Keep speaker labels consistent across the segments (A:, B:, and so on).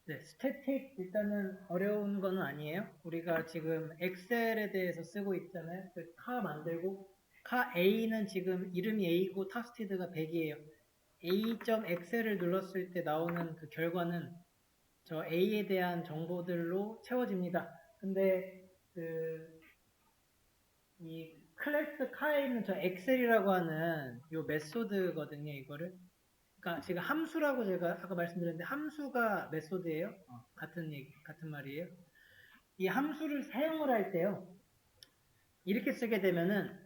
A: 네, 스태틱 일단은 어려운 거는 아니에요. 우리가 지금 엑셀에 대해서 쓰고 있잖아요. 카 만들고 카 A는 지금 이름이 A고 탑스피드가 100이에요. A.엑셀을 눌렀을 때 나오는 그 결과는 저 A에 대한 정보들로 채워집니다. 근데 이 클래스 카에 있는 저 엑셀이라고 하는 요 메소드거든요, 이거를. 그러니까 지금 함수라고 제가 아까 말씀드렸는데 함수가 메소드예요. 같은 말이에요. 이 함수를 사용을 할 때요. 이렇게 쓰게 되면은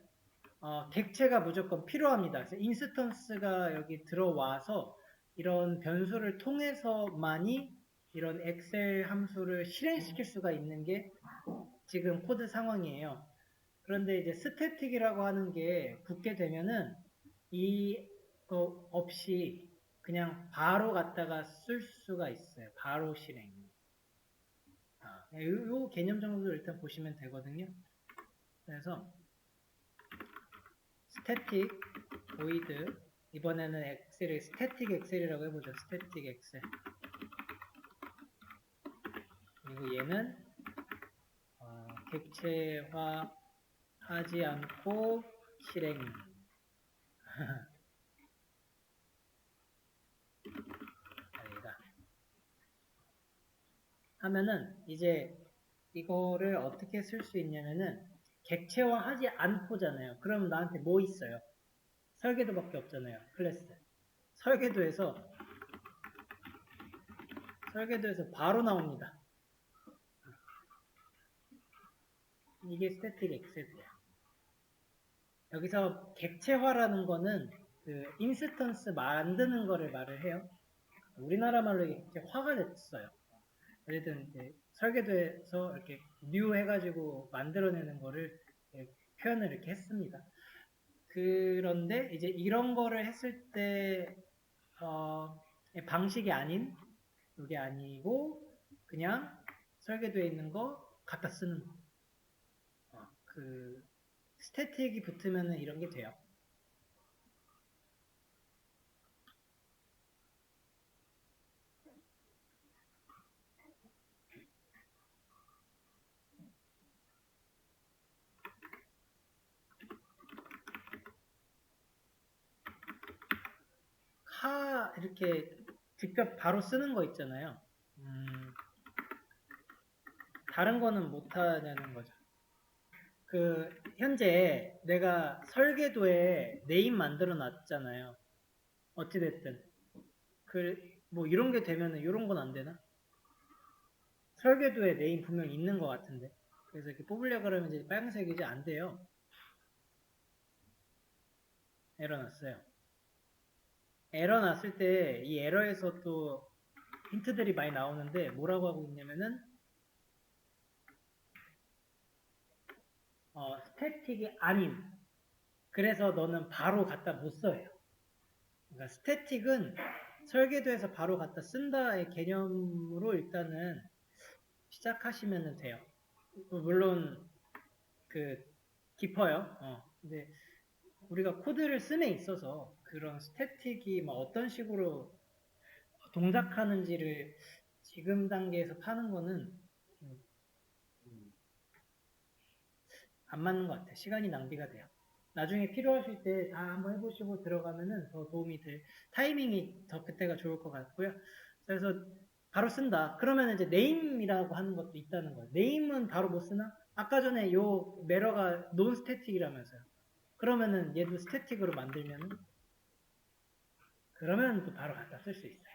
A: 객체가 무조건 필요합니다. 그래서 인스턴스가 여기 들어와서 이런 변수를 통해서만이 이런 엑셀 함수를 실행시킬 수가 있는 게 지금 코드 상황이에요. 그런데 이제 스태틱이라고 하는 게 붙게 되면은 이거 없이 그냥 바로 갖다가 쓸 수가 있어요. 바로 실행. 요 개념 정도 일단 보시면 되거든요. 그래서 스태틱 보이드 이번에는 엑셀이 스태틱 엑셀이라고 해보죠. 스태틱 엑셀. 그리고 얘는 객체화하지 않고 실행. 아니다. 하면은 이제 이거를 어떻게 쓸 수 있냐면은 객체화하지 않고잖아요. 그럼 나한테 뭐 있어요? 설계도밖에 없잖아요. 클래스. 설계도에서 바로 나옵니다. 이게 스태틱 엑셀이에요. 여기서 객체화라는 거는 그 인스턴스 만드는 거를 말을 해요. 우리나라 말로 이렇게 화가 됐어요. 어쨌든 이제 설계도에서 이렇게 뉴 해가지고 만들어내는 거를 표현을 이렇게 했습니다. 그런데 이제 이런 거를 했을 때 방식이 아닌 이게 아니고 그냥 설계도에 있는 거 갖다 쓰는 거. 그 스태틱이 붙으면은 이런 게 돼요. 이렇게 직접 바로 쓰는 거 있잖아요. 다른 거는 못하냐는 거죠. 현재 내가 설계도에 네임 만들어 놨잖아요. 어찌됐든. 뭐 이런 게 되면은 이런 건 안 되나? 설계도에 네임 분명 있는 것 같은데. 그래서 이렇게 뽑으려고 그러면 이제 빨간색이지 안 돼요. 에러 났어요. 에러 났을 때 이 에러에서 또 힌트들이 많이 나오는데 뭐라고 하고 있냐면은 스태틱이 아님. 그래서 너는 바로 갖다 못 써요. 그러니까 스태틱은 설계도에서 바로 갖다 쓴다의 개념으로 일단은 시작하시면 돼요. 물론 깊어요. 근데 우리가 코드를 씀에 있어서 그런 스태틱이 뭐 어떤 식으로 동작하는지를 지금 단계에서 파는 거는 안 맞는 것 같아요. 시간이 낭비가 돼요. 나중에 필요하실 때 다 한번 해보시고 들어가면은 더 도움이 될, 타이밍이 더 그때가 좋을 것 같고요. 그래서 바로 쓴다. 그러면 이제 네임이라고 하는 것도 있다는 거예요. 네임은 바로 못 쓰나? 아까 전에 요 메러가 논 스태틱이라면서요. 그러면은 얘도 스태틱으로 만들면은 그러면 또 바로 갖다 쓸 수 있어요.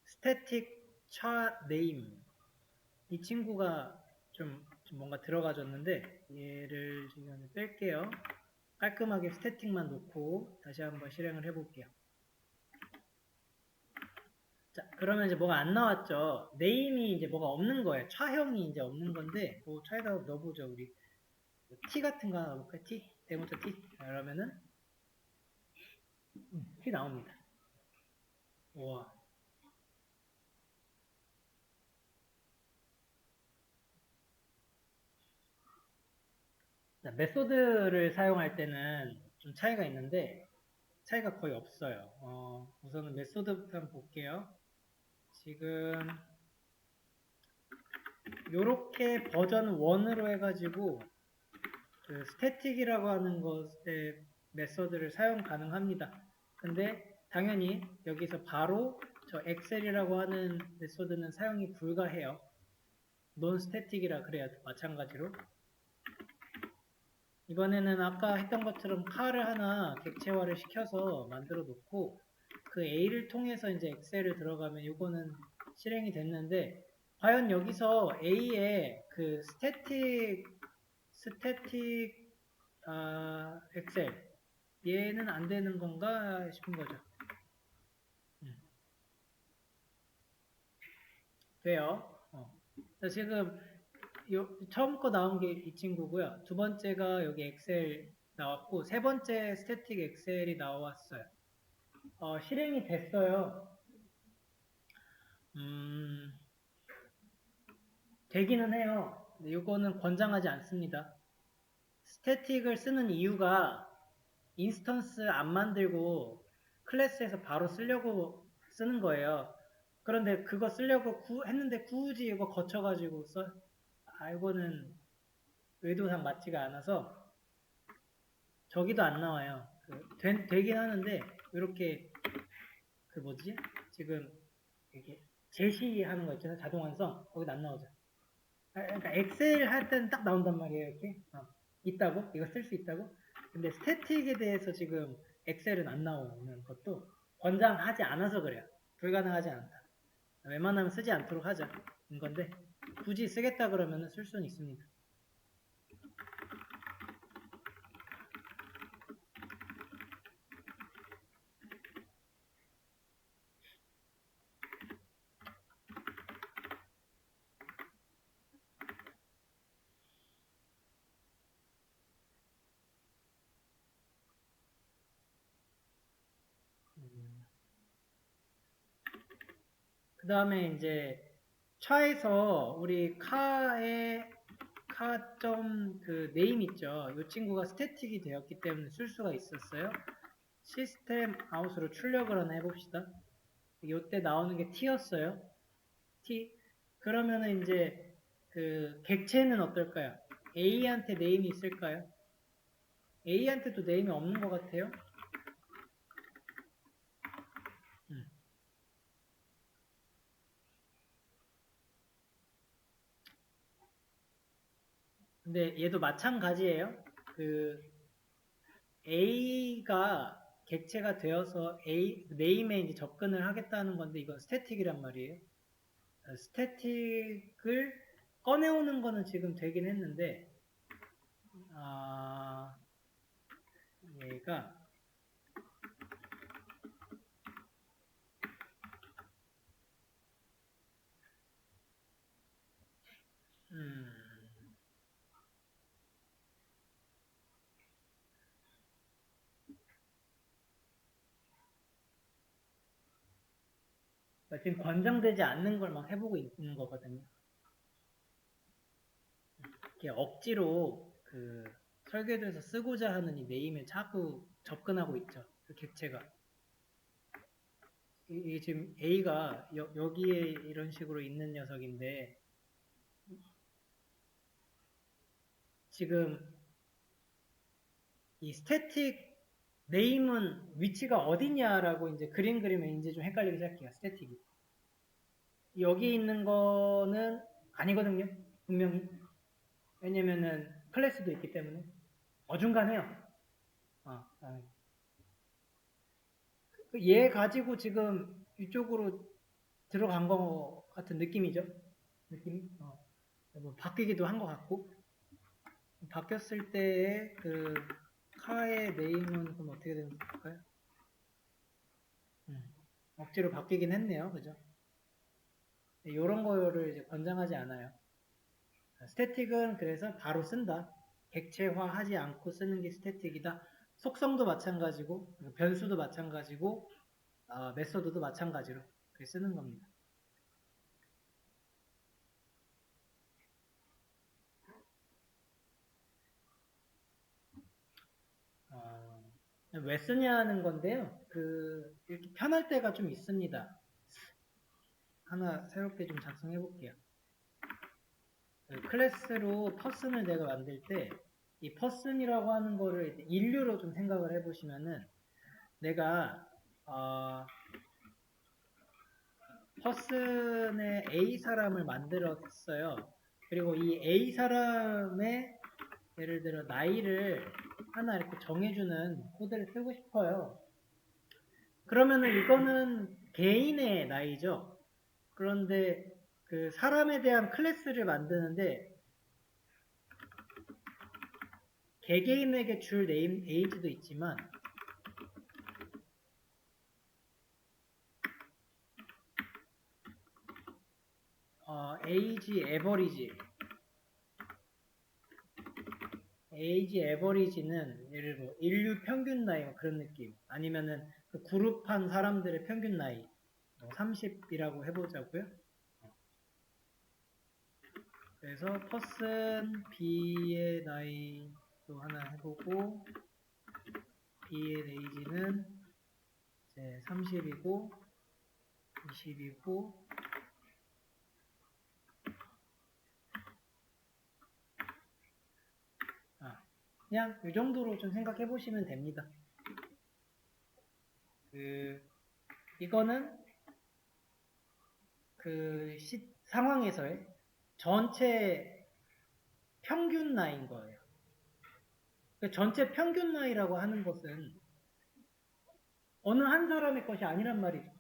A: 스태틱 차 네임. 이 친구가 좀 뭔가 들어가졌는데 얘를 지금 뺄게요. 깔끔하게 스태틱만 놓고 다시 한번 실행을 해볼게요. 자, 그러면 이제 뭐가 안 나왔죠? 네임이 이제 뭐가 없는 거예요. 차형이 이제 없는 건데, 뭐 차에다 넣어보죠, 우리. T 같은 거 하나 넣어볼까요? T? 데모터 T? 그러면은, T 나옵니다. 우와. 자, 메소드를 사용할 때는 좀 차이가 있는데 차이가 거의 없어요. 우선은 메소드부터 한번 볼게요. 지금 요렇게 버전 1으로 해가지고 그 스태틱이라고 하는 것의 메소드를 사용 가능합니다. 근데 당연히 여기서 바로 저 엑셀이라고 하는 메소드는 사용이 불가해요. 논 스태틱이라 그래야 마찬가지로. 이번에는 아까 했던 것처럼 칼을 하나 객체화를 시켜서 만들어 놓고 그 A를 통해서 이제 엑셀을 들어가면 이거는 실행이 됐는데 과연 여기서 A에 그 스태틱 엑셀 얘는 안 되는 건가 싶은 거죠. 돼요. 자, 지금 처음 거 나온 게 이 친구고요. 두 번째가 여기 엑셀 나왔고 세 번째 스태틱 엑셀이 나왔어요. 실행이 됐어요. 되기는 해요. 근데 이거는 권장하지 않습니다. 스태틱을 쓰는 이유가 인스턴스 안 만들고 클래스에서 바로 쓰려고 쓰는 거예요. 그런데 그거 쓰려고 했는데 굳이 이거 거쳐가지고 이거는 의도상 맞지가 않아서 저기도 안 나와요. 되긴 하는데 이렇게 그 뭐지? 지금 이렇게 제시하는 거 있잖아요. 자동 완성 거기도 안 나오죠. 그러니까 엑셀 할 때는 딱 나온단 말이에요. 이렇게 있다고 이거 쓸 수 있다고. 근데 스태틱에 대해서 지금 엑셀은 안 나오는 것도 권장하지 않아서 그래요. 불가능하지 않다. 웬만하면 쓰지 않도록 하자. 인 건데 굳이 쓰겠다 그러면 쓸 수는 있습니다. 그 다음에 이제 차에서 우리 카점 그 네임 있죠. 이 친구가 스태틱이 되었기 때문에 쓸 수가 있었어요. 시스템 아웃으로 출력을 하나 해봅시다. 이때 나오는 게 t였어요. t. 그러면은 이제 그 객체는 어떨까요? A한테 네임이 있을까요? A한테도 네임이 없는 것 같아요. 근데 얘도 마찬가지예요. 그 A가 객체가 되어서 네임에 이제 접근을 하겠다는 건데 이건 스태틱이란 말이에요. 스태틱을 꺼내오는 거는 지금 되긴 했는데 얘가 지금 권장되지 않는 걸 막 해보고 있는 거거든요. 이게 억지로 그 설계도에서 쓰고자 하는 이 네임에 자꾸 접근하고 있죠. 그 객체가. 이게 지금 A가 여기에 이런 식으로 있는 녀석인데 지금 이 스태틱 네임은 위치가 어디냐라고 이제 그림 그리면 이제 좀 헷갈리기 시작해요. 스태틱이. 여기 있는 거는 아니거든요. 분명히. 왜냐면은 클래스도 있기 때문에. 어중간해요. 얘 가지고 지금 이쪽으로 들어간 거 같은 느낌이죠. 느낌이. 뭐 바뀌기도 한 것 같고. 바뀌었을 때의 그 카의 네임은 그럼 어떻게 되는 걸까요? 억지로 바뀌긴 했네요. 그죠? 이런 거를 이제 권장하지 않아요. 스태틱은 그래서 바로 쓴다. 객체화하지 않고 쓰는 게 스태틱이다. 속성도 마찬가지고 변수도 마찬가지고 메소드도 마찬가지로 쓰는 겁니다. 왜 쓰냐는 건데요. 이렇게 편할 때가 좀 있습니다. 하나 새롭게 좀 작성해 볼게요. 클래스로 퍼슨을 내가 만들 때, 이 퍼슨이라고 하는 거를 인류로 좀 생각을 해보시면은, 내가, 퍼슨의 A 사람을 만들었어요. 그리고 이 A 사람의, 예를 들어, 나이를 하나 이렇게 정해주는 코드를 쓰고 싶어요. 그러면은 이거는 개인의 나이죠. 그런데 그 사람에 대한 클래스를 만드는데 개개인에게 줄 네임 에이지도 있지만 에이지 에버리지는 예를 들어 인류 평균 나이 뭐 그런 느낌 아니면은 그 그룹한 사람들의 평균 나이 30이라고 해보자고요. 그래서 퍼슨 B의 나이도 하나 해보고 B의 에이지는 이제 30이고 20이고 그냥 이 정도로 좀 생각해 보시면 됩니다. 이거는 상황에서의 전체 평균 나이인 거예요. 전체 평균 나이라고 하는 것은 어느 한 사람의 것이 아니란 말이죠.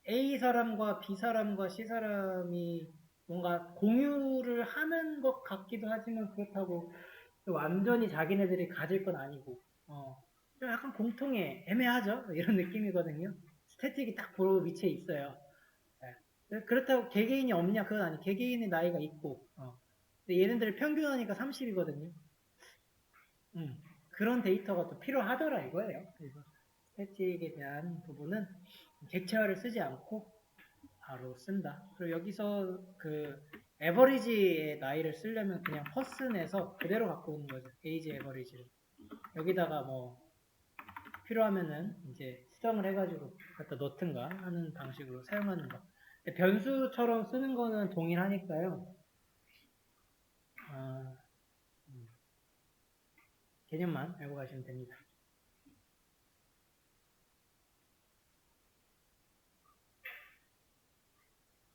A: A 사람과 B 사람과 C 사람이 뭔가 공유를 하는 것 같기도 하지만 그렇다고 완전히 자기네들이 가질 건 아니고 좀 약간 공통의 애매하죠? 이런 느낌이거든요. 스태틱이 딱 보러 위치에 있어요. 네. 그렇다고 개개인이 없냐? 그건 아니. 개개인의 나이가 있고 근데 얘네들 평균하니까 30이거든요. 그런 데이터가 또 필요하더라 이거예요. 그래서 스태틱에 대한 부분은 객체화를 쓰지 않고 바로 쓴다. 그리고 여기서 에버리지의 나이를 쓰려면 그냥 퍼슨에서 그대로 갖고 오는 거죠. 에이지 에버리지를. 여기다가 뭐 필요하면은 이제 수정을 해가지고 갖다 넣든가 하는 방식으로 사용하는 거. 변수처럼 쓰는 거는 동일하니까요. 개념만 알고 가시면 됩니다.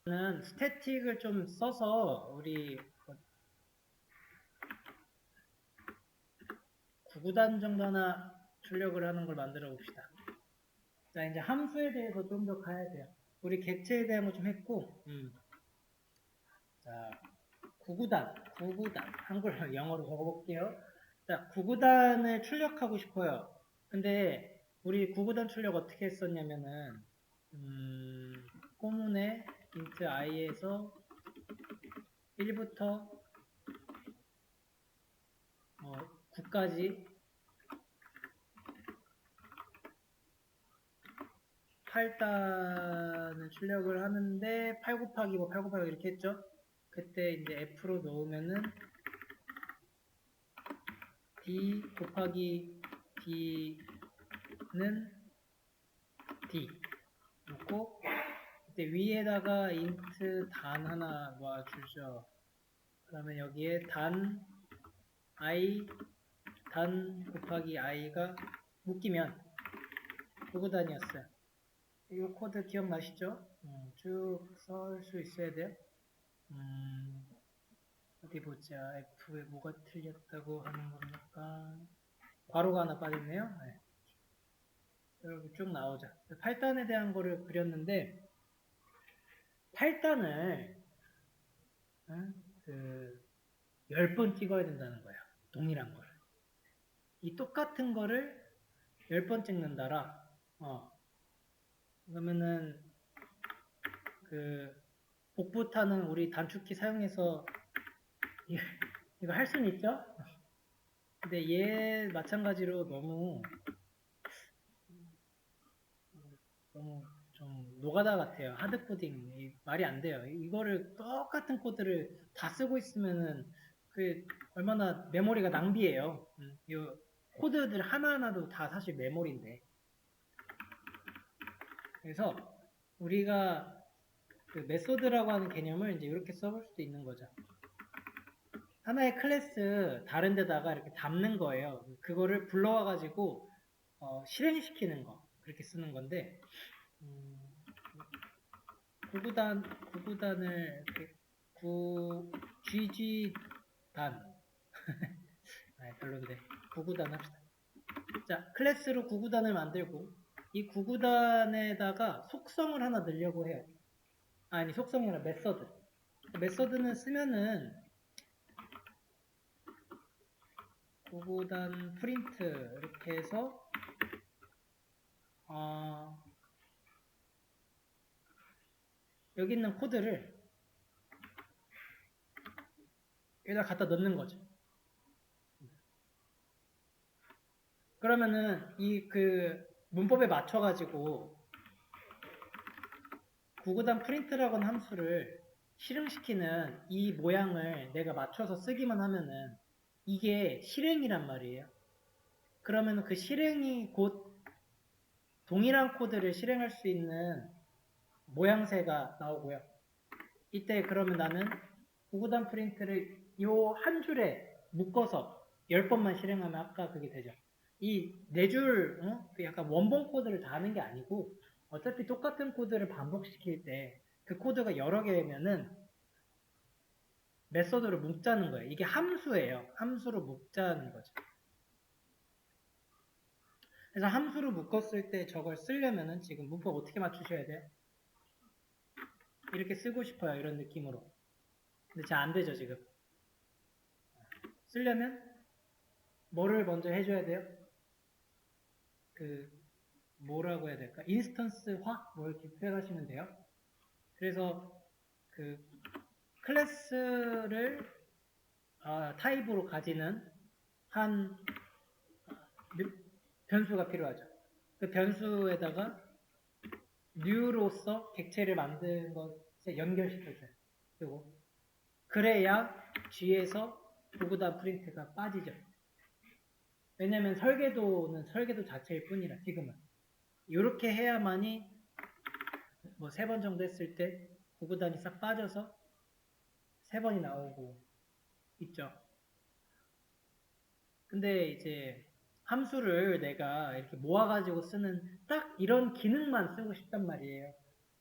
A: 저는 스태틱을 좀 써서 우리 9구단 정도 하나 출력을 하는 걸 만들어 봅시다. 자, 이제 함수에 대해서 좀 더 가야 돼요. 우리 객체에 대한 거 좀 했고, 자, 9구단, 한글로 영어로 적어볼게요. 자, 9구단을 출력하고 싶어요. 근데 우리 9구단 출력 어떻게 했었냐면은, 꼬문에 int i에서 1부터 9까지 8단을 출력을 하는데 8 곱하기 8 곱하기 이렇게 했죠. 그때 이제 F로 넣으면은 D 곱하기 D는 D 놓고 그때 위에다가 int 단 하나 놔주죠. 그러면 여기에 단 곱하기 i가 묶이면 9구단이었어요. 이 코드 기억나시죠? 쭉 썰 수 있어야 돼요. 어디 보자. F에 뭐가 틀렸다고 하는 겁니까? 괄호가 하나 빠졌네요. 네. 여기 쭉 나오죠. 8단에 대한 거를 그렸는데 8단을 10번 찍어야 된다는 거예요. 동일한 거를. 이 똑같은 거를 10번 찍는다라. 그러면은 복붙하는 우리 단축키 사용해서 이거 할 수는 있죠? 근데 얘 마찬가지로 너무 좀 노가다 같아요. 하드코딩 말이 안 돼요. 이거를 똑같은 코드를 다 쓰고 있으면은 얼마나 메모리가 낭비예요. 이 코드들 하나하나도 다 사실 메모리인데. 그래서 우리가 그 메소드라고 하는 개념을 이제 이렇게 써볼 수도 있는 거죠. 하나의 클래스 다른 데다가 이렇게 담는 거예요. 그거를 불러와가지고 실행시키는 거. 그렇게 쓰는 건데, 구구단을 이렇게 GG단. 아, 별론데. 구구단 합시다. 자, 클래스로 구구단을 만들고, 이 구구단에다가 속성을 하나 넣으려고 해요. 아니, 속성이 아니라 메서드. 메서드는 쓰면은, 구구단 프린트, 이렇게 해서, 여기 있는 코드를 여기다 갖다 넣는 거죠. 그러면은 이 그 문법에 맞춰가지고 구구단 프린트라고는 함수를 실행시키는 이 모양을 내가 맞춰서 쓰기만 하면은 이게 실행이란 말이에요. 그러면 그 실행이 곧 동일한 코드를 실행할 수 있는 모양새가 나오고요. 이때 그러면 나는 구구단 프린트를 요 한 줄에 묶어서 10번만 실행하면 아까 그게 되죠. 이 네 줄, 그 약간 원본 코드를 다 하는 게 아니고 어차피 똑같은 코드를 반복시킬 때 그 코드가 여러 개면은 메소드를 묶자는 거예요. 이게 함수예요. 함수로 묶자는 거죠. 그래서 함수로 묶었을 때 저걸 쓰려면은 지금 문법 어떻게 맞추셔야 돼요? 이렇게 쓰고 싶어요. 이런 느낌으로. 근데 잘 안 되죠, 지금. 쓰려면 뭐를 먼저 해줘야 돼요? 뭐라고 해야 될까? 인스턴스화? 뭐 이렇게 표현하시면 돼요. 그래서 그 클래스를 타입으로 가지는 한 변수가 필요하죠. 그 변수에다가 new로서 객체를 만든 것에 연결시켜줘요. 그리고 그래야 G에서 구구단 프린트가 빠지죠. 왜냐면 설계도는 설계도 자체일 뿐이라 지금은 이렇게 해야만이 뭐 3번 정도 했을 때 구구단이 싹 빠져서 3번이 나오고 있죠. 근데 이제 함수를 내가 이렇게 모아가지고 쓰는 딱 이런 기능만 쓰고 싶단 말이에요.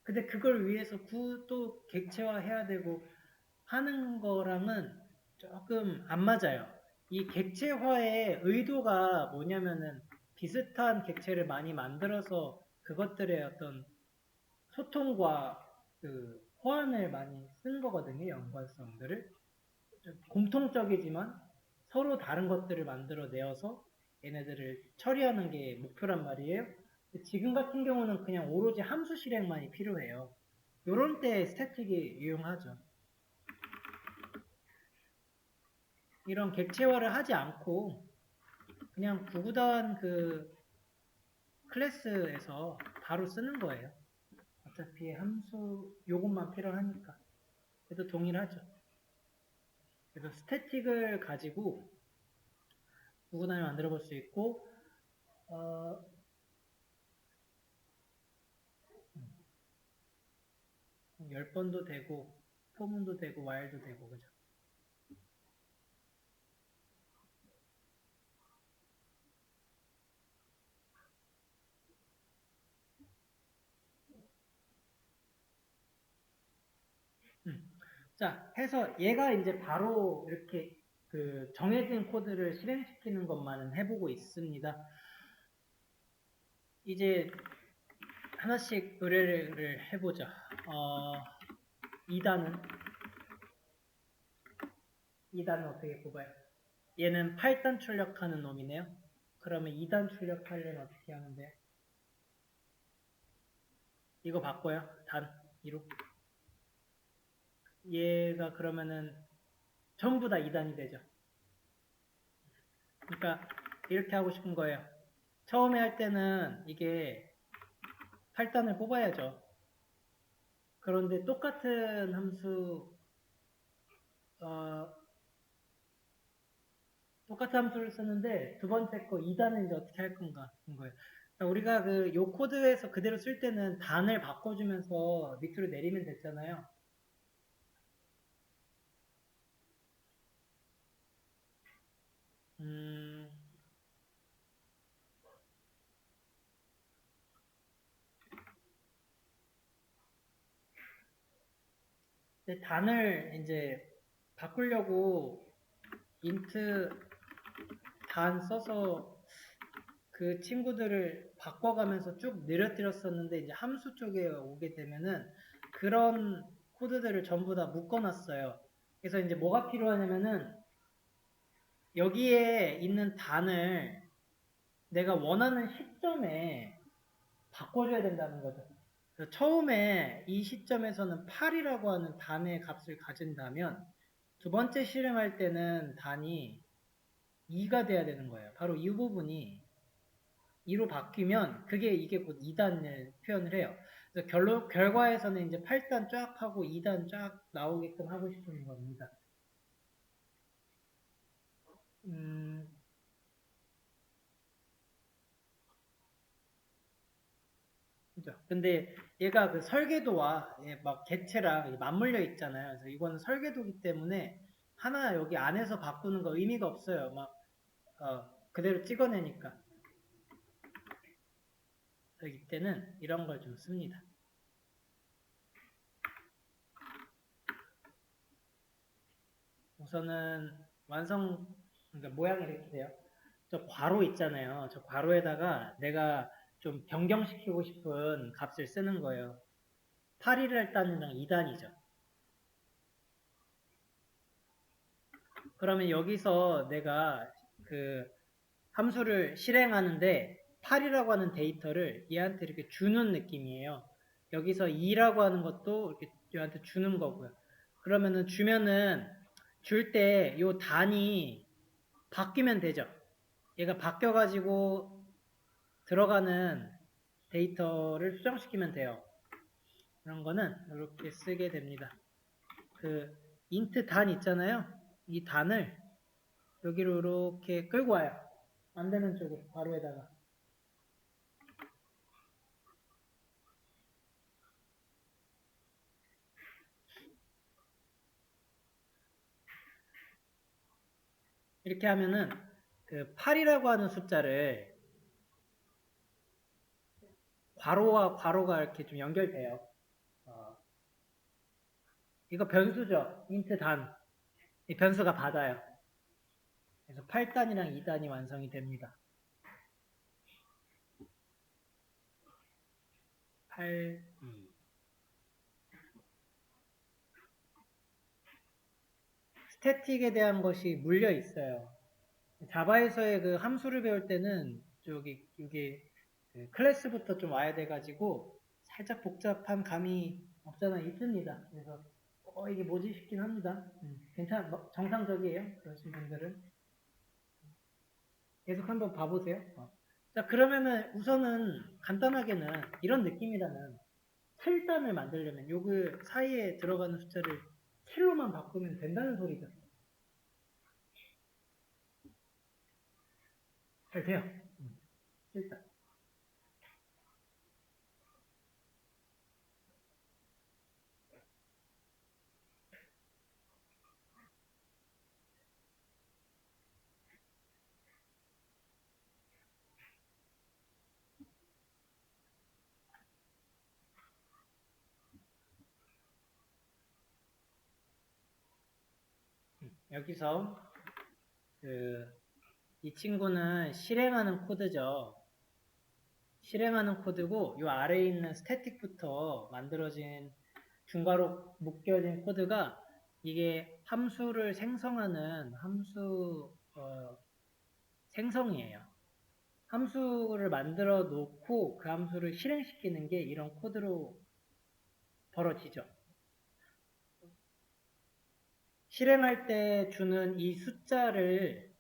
A: 근데 그걸 위해서 또 객체화 해야 되고 하는 거랑은 조금 안 맞아요. 이 객체화의 의도가 뭐냐면은 비슷한 객체를 많이 만들어서 그것들의 어떤 소통과 그 호환을 많이 쓴 거거든요. 연관성들을. 공통적이지만 서로 다른 것들을 만들어내어서 얘네들을 처리하는 게 목표란 말이에요. 지금 같은 경우는 그냥 오로지 함수 실행만이 필요해요. 요런 때 스태틱이 유용하죠. 이런 객체화를 하지 않고 그냥 구구단 그 클래스에서 바로 쓰는 거예요. 어차피 함수 요것만 필요하니까. 그래도 동일하죠. 그래서 스태틱을 가지고 구구단을 만들어 볼 수 있고 10번도 되고 포문도 되고 와일도 되고 그죠? 자, 해서 얘가 이제 바로 이렇게 그 정해진 코드를 실행시키는 것만은 해보고 있습니다. 이제 하나씩 의뢰를 해보죠. 2단은 어떻게 뽑아요? 얘는 8단 출력하는 놈이네요. 그러면 2단 출력하려면 어떻게 하는데? 이거 바꿔요. 단 2로. 얘가 그러면은 전부 다 2단이 되죠. 그러니까 이렇게 하고 싶은 거예요. 처음에 할 때는 이게 8단을 뽑아야죠. 그런데 똑같은 함수 똑같은 함수를 쓰는데 두 번째 거 2단은 이제 어떻게 할 건가 인 거예요. 그러니까 우리가 그 요 코드에서 그대로 쓸 때는 단을 바꿔주면서 밑으로 내리면 됐잖아요. 근데 단을 이제 바꾸려고 int 단 써서 그 친구들을 바꿔가면서 쭉 늘어뜨렸었는데 이제 함수 쪽에 오게 되면은 그런 코드들을 전부 다 묶어놨어요. 그래서 이제 뭐가 필요하냐면은 여기에 있는 단을 내가 원하는 시점에 바꿔줘야 된다는 거죠. 그래서 처음에 이 시점에서는 8이라고 하는 단의 값을 가진다면 두 번째 실행할 때는 단이 2가 돼야 되는 거예요. 바로 이 부분이 2로 바뀌면 이게 곧 2단을 표현을 해요. 그래서 결과에서는 이제 8단 쫙 하고 2단 쫙 나오게끔 하고 싶은 겁니다. 그죠. 근데 얘가 그 설계도와 막 객체랑 맞물려 있잖아요. 그래서 이거는 설계도기 때문에 하나 여기 안에서 바꾸는 거 의미가 없어요. 그대로 찍어내니까. 그래서 이때는 이런 걸 좀 씁니다. 우선은 그러니까 모양이 이렇게 돼요. 저 괄호 있잖아요. 저 괄호에다가 내가 좀 변경시키고 싶은 값을 쓰는 거예요. 8일을 2단이죠. 그러면 여기서 내가 그 함수를 실행하는데 8이라고 하는 데이터를 얘한테 이렇게 주는 느낌이에요. 여기서 2라고 하는 것도 이렇게 얘한테 주는 거고요. 그러면은 줄 때 요 단이 바뀌면 되죠. 얘가 바뀌어가지고 들어가는 데이터를 수정시키면 돼요. 그런 거는 이렇게 쓰게 됩니다. 그 int 단 있잖아요. 이 단을 여기로 이렇게 끌고 와요. 안 되는 쪽으로 괄호에다가. 이렇게 하면은 그 8이라고 하는 숫자를 괄호와 괄호가 이렇게 좀 연결돼요. 이거 변수죠. int 단. 이 변수가 받아요. 그래서 8단이랑 2단이 완성이 됩니다. 8, 2. 스태틱에 대한 것이 물려 있어요. 자바에서의 그 함수를 배울 때는 여기 그 클래스부터 좀 와야 돼가지고 살짝 복잡한 감이 없잖아 있습니다. 그래서 이게 뭐지 싶긴 합니다. 정상적이에요. 그러신 분들은 계속 한번 봐보세요. 자 그러면은 우선은 간단하게는 이런 느낌이라는 7단을 만들려면 요그 사이에 들어가는 숫자를 7로만 바꾸면 된다는 소리죠. 잘 돼요. 7단. 여기서 이 친구는 실행하는 코드죠. 실행하는 코드고 이 아래에 있는 스태틱부터 만들어진 중괄호 묶여진 코드가 이게 함수를 생성하는 함수 생성이에요. 함수를 만들어 놓고 그 함수를 실행시키는 게 이런 코드로 벌어지죠. 실행할 때 주는 이 숫자를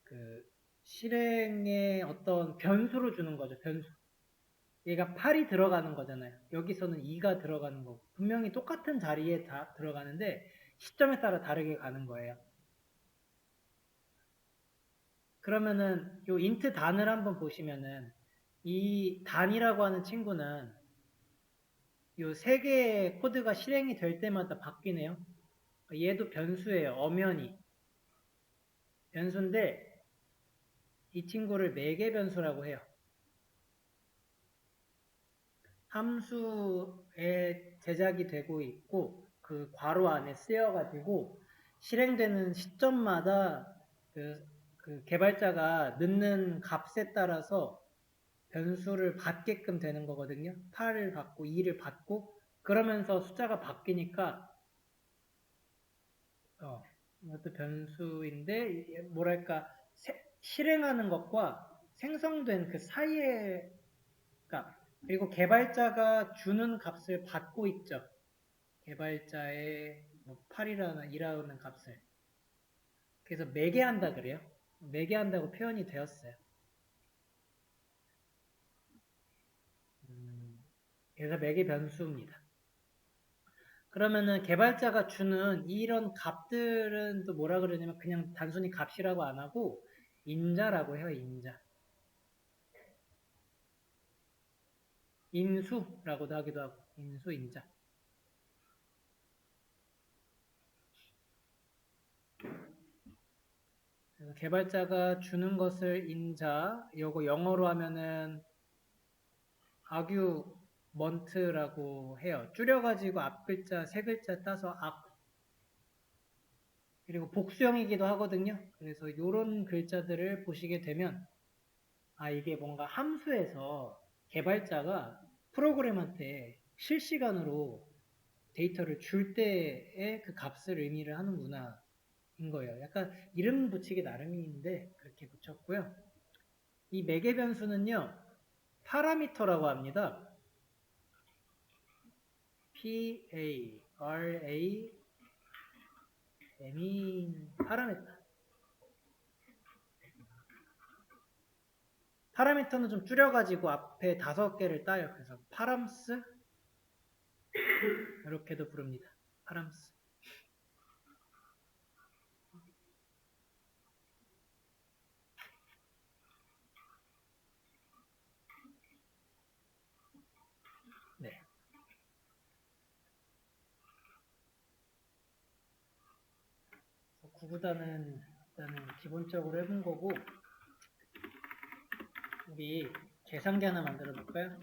A: 그 실행의 어떤 변수로 주는 거죠. 변수. 얘가 8이 들어가는 거잖아요. 여기서는 2가 들어가는 거고 분명히 똑같은 자리에 다 들어가는데 시점에 따라 다르게 가는 거예요. 그러면은 요 int 단을 한번 보시면은 이 단이라고 하는 친구는 요 세 개의 코드가 실행이 될 때마다 바뀌네요. 얘도 변수예요. 엄연히. 변수인데 이 친구를 매개 변수라고 해요. 함수에 제작이 되고 있고 그 괄호 안에 쓰여가지고 실행되는 시점마다 그 개발자가 넣는 값에 따라서 변수를 받게끔 되는 거거든요. 8을 받고 2를 받고 그러면서 숫자가 바뀌니까 이것도 변수인데 뭐랄까 실행하는 것과 생성된 그 사이에 값 그리고 개발자가 주는 값을 받고 있죠. 개발자의 뭐 8이라는 2라는 값을 그래서 매개한다 그래요. 매개한다고 표현이 되었어요. 그래서 매개 변수입니다. 그러면은 개발자가 주는 이런 값들은 또 뭐라 그러냐면 그냥 단순히 값이라고 안 하고 인자라고 해요. 인자. 인수라고도 하기도 하고 인수, 인자. 그래서 개발자가 주는 것을 인자, 요거 영어로 하면은 argument라고 해요. 줄여가지고 앞 글자, 세 글자 따서 그리고 복수형이기도 하거든요. 그래서 요런 글자들을 보시게 되면 이게 뭔가 함수에서 개발자가 프로그램한테 실시간으로 데이터를 줄 때의 그 값을 의미를 하는구나 인 거예요. 약간 이름 붙이기 나름인데 그렇게 붙였고요. 이 매개 변수는요. 파라미터라고 합니다. P-A-R-A-M-E 파라미터. 파라미터는 좀 줄여가지고 앞에 5개를 따요. 그래서 파람스 이렇게도 부릅니다. 파람스. 네. 구구단은 일단은 기본적으로 해본 거고 우리 계산기 하나 만들어 볼까요?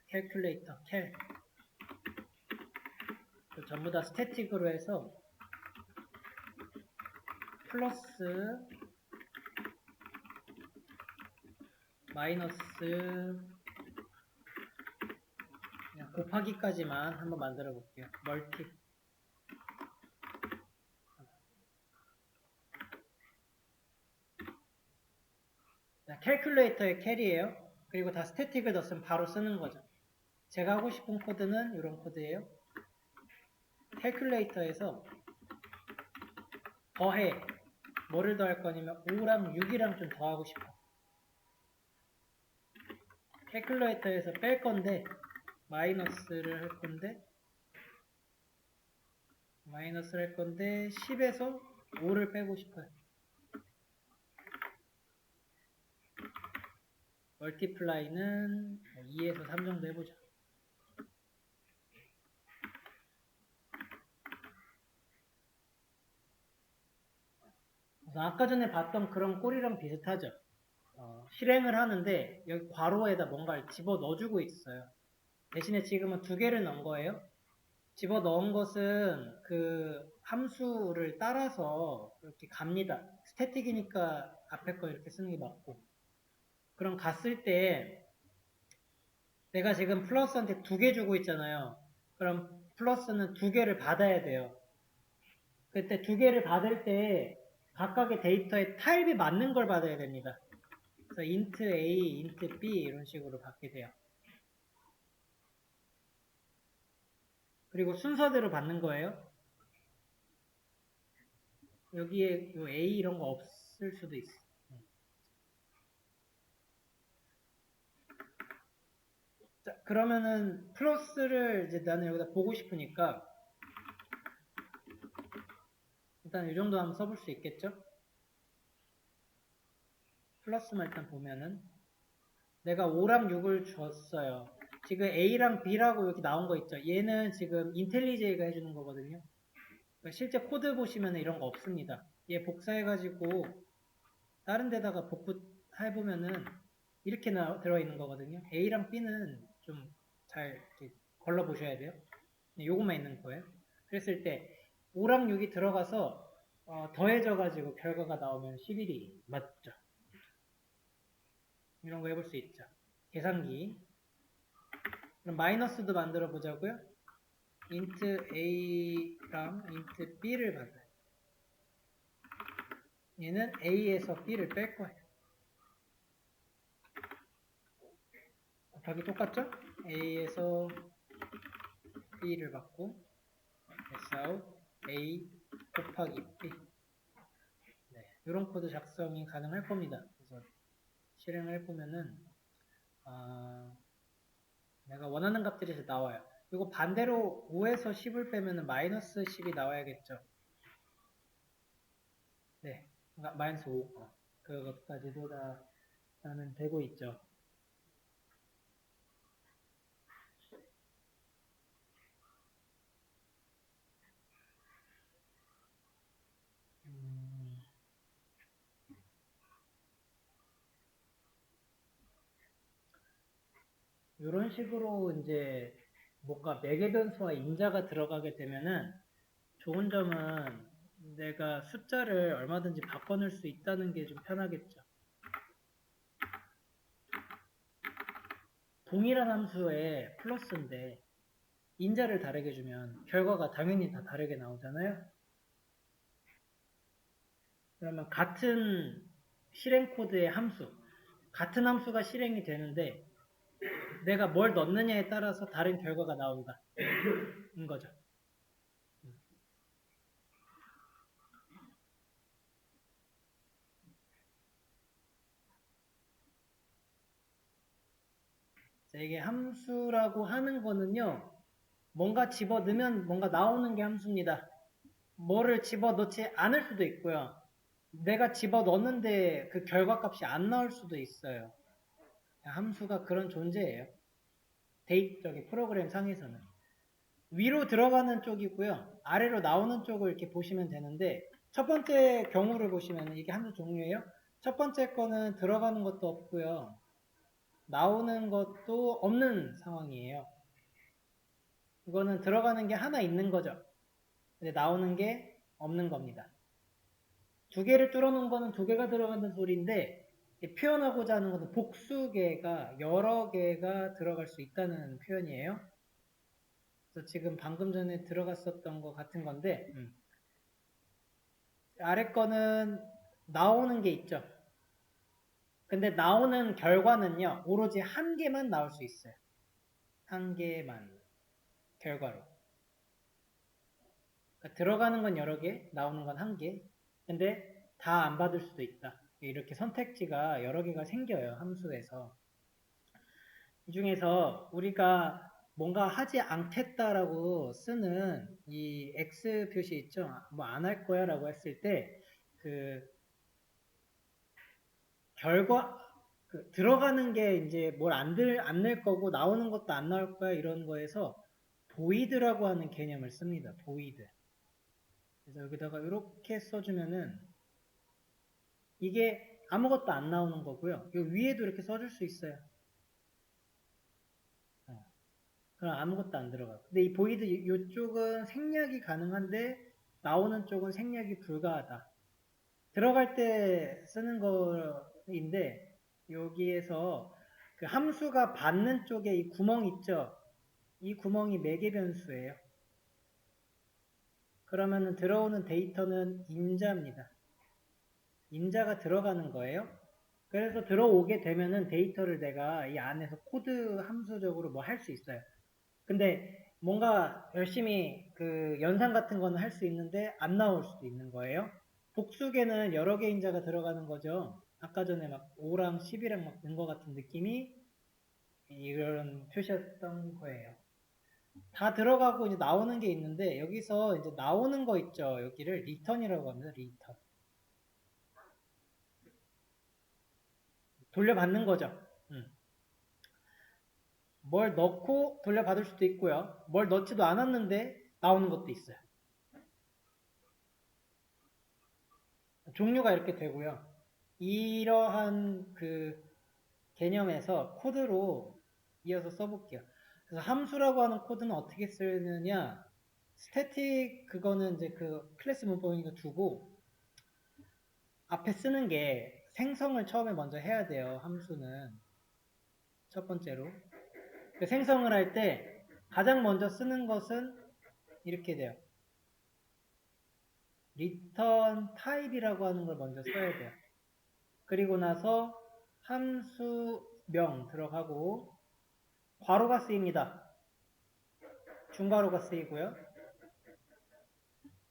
A: 캘큘레이터, 캘. 전부 다 스태틱으로 해서 플러스 마이너스 그냥 곱하기까지만 한번 만들어 볼게요. 멀티 캘큘레이터의 캘이에요. 그리고 다 스태틱을 넣었으면 바로 쓰는 거죠. 제가 하고 싶은 코드는 이런 코드예요. 캘큘레이터에서 더해 뭐를 더할 거냐면 5랑 6이랑 좀 더하고 싶어. 캘큘레이터에서 뺄 건데 마이너스를 할 건데 10에서 5를 빼고 싶어요. 멀티플라이는 2에서 3 정도 해보죠. 아까 전에 봤던 그런 꼴이랑 비슷하죠. 실행을 하는데 여기 괄호에다 뭔가를 집어 넣어주고 있어요. 대신에 지금은 2개를 넣은 거예요. 집어 넣은 것은 그 함수를 따라서 이렇게 갑니다. 스태틱이니까 앞에 거 이렇게 쓰는 게 맞고. 그럼 갔을 때 내가 지금 플러스한테 2개 주고 있잖아요. 그럼 플러스는 2개를 받아야 돼요. 그때 2개를 받을 때 각각의 데이터의 타입이 맞는 걸 받아야 됩니다. 그래서 int a, int b 이런 식으로 받게 돼요. 그리고 순서대로 받는 거예요. 여기에 요 a 이런 거 없을 수도 있어. 자, 그러면은 플러스를 이제 나는 여기다 보고 싶으니까 일단 이 정도 한번 써볼 수 있겠죠? 플러스만 일단 보면은 내가 5랑 6을 줬어요. 지금 A랑 B라고 이렇게 나온 거 있죠? 얘는 지금 인텔리제이가 해주는 거거든요. 그러니까 실제 코드 보시면 이런 거 없습니다. 얘 복사해가지고 다른 데다가 복구해보면은 이렇게 들어있는 거거든요. A랑 B는 좀 잘 걸러 보셔야 돼요. 요것만 있는 거예요. 그랬을 때 5랑 6이 들어가서 더해져가지고 결과가 나오면 11이 맞죠. 이런 거 해볼 수 있죠. 계산기. 그럼 마이너스도 만들어 보자고요. int a랑 int b를 받아요. 얘는 a에서 b를 뺄 거예요. 곱하기 똑같죠? a에서 b를 받고 SOUT a 곱하기 b. 네, 이런 코드 작성이 가능할 겁니다. 그래서 실행을 해보면은 내가 원하는 값들이 이제 나와요. 그리고 반대로 5에서 10을 빼면은 마이너스 10이 나와야겠죠. 네, 그러니까 마이너스 5. 그것까지도 다 나는 되고 있죠. 이런 식으로 이제 뭔가 매개변수와 인자가 들어가게 되면은 좋은 점은 내가 숫자를 얼마든지 바꿔놓을 수 있다는 게 좀 편하겠죠. 동일한 함수에 플러스인데 인자를 다르게 주면 결과가 당연히 다 다르게 나오잖아요. 그러면 같은 실행 코드의 함수, 같은 함수가 실행이 되는데 내가 뭘 넣느냐에 따라서 다른 결과가 나온다. 인 거죠. 이게 함수라고 하는 거는요. 뭔가 집어넣으면 뭔가 나오는 게 함수입니다. 뭐를 집어넣지 않을 수도 있고요. 내가 집어넣는데 그 결과값이 안 나올 수도 있어요. 함수가 그런 존재예요. 저기 프로그램 상에서는. 위로 들어가는 쪽이고요. 아래로 나오는 쪽을 이렇게 보시면 되는데 첫 번째 경우를 보시면 이게 함수 종류예요. 첫 번째 거는 들어가는 것도 없고요. 나오는 것도 없는 상황이에요. 이거는 들어가는 게 하나 있는 거죠. 근데 나오는 게 없는 겁니다. 두 개를 뚫어놓은 거는 두 개가 들어간다는 소리인데 표현하고자 하는 것은 복수개가 여러 개가 들어갈 수 있다는 표현이에요. 그래서 지금 방금 전에 들어갔었던 것 같은 건데 아래 거는 나오는 게 있죠. 근데 나오는 결과는요. 오로지 한 개만 나올 수 있어요. 한 개만 결과로. 그러니까 들어가는 건 여러 개, 나오는 건 한 개. 근데 다 안 받을 수도 있다. 이렇게 선택지가 여러 개가 생겨요. 함수에서. 이 중에서 우리가 뭔가 하지 않겠다라고 쓰는 이 X 표시 있죠? 뭐 안 할 거야 라고 했을 때 그 결과 들어가는 게 이제 뭘 안 낼 거고 나오는 것도 안 나올 거야 이런 거에서 void라고 하는 개념을 씁니다. void. 그래서 여기다가 이렇게 써주면은 이게 아무것도 안 나오는 거고요. 이 위에도 이렇게 써줄 수 있어요. 그럼 아무것도 안 들어가요. 근데 이 void 이쪽은 생략이 가능한데 나오는 쪽은 생략이 불가하다. 들어갈 때 쓰는 거인데 여기에서 그 함수가 받는 쪽에 이 구멍 있죠? 이 구멍이 매개 변수예요. 그러면 들어오는 데이터는 인자입니다. 인자가 들어가는 거예요. 그래서 들어오게 되면은 데이터를 내가 이 안에서 코드 함수적으로 뭐 할 수 있어요. 근데 뭔가 열심히 그 연산 같은 거는 할 수 있는데 안 나올 수도 있는 거예요. 복수계는 여러 개 인자가 들어가는 거죠. 아까 전에 막 5랑 10이랑 막 넣은 것 같은 느낌이 이런 표시였던 거예요. 다 들어가고 이제 나오는 게 있는데 여기서 이제 나오는 거 있죠. 여기를 리턴이라고 합니다. 리턴. 돌려받는 거죠. 뭘 넣고 돌려받을 수도 있고요. 뭘 넣지도 않았는데 나오는 것도 있어요. 종류가 이렇게 되고요. 이러한 그 개념에서 코드로 이어서 써볼게요. 그래서 함수라고 하는 코드는 어떻게 쓰느냐? 스태틱 그거는 이제 그 클래스 문법이니까 두고 앞에 쓰는 게 생성을 처음에 먼저 해야 돼요. 함수는 첫 번째로 그 생성을 할 때 가장 먼저 쓰는 것은 이렇게 돼요. return type이라고 하는 걸 먼저 써야 돼요. 그리고 나서 함수명 들어가고 괄호가 쓰입니다. 중괄호가 쓰이고요.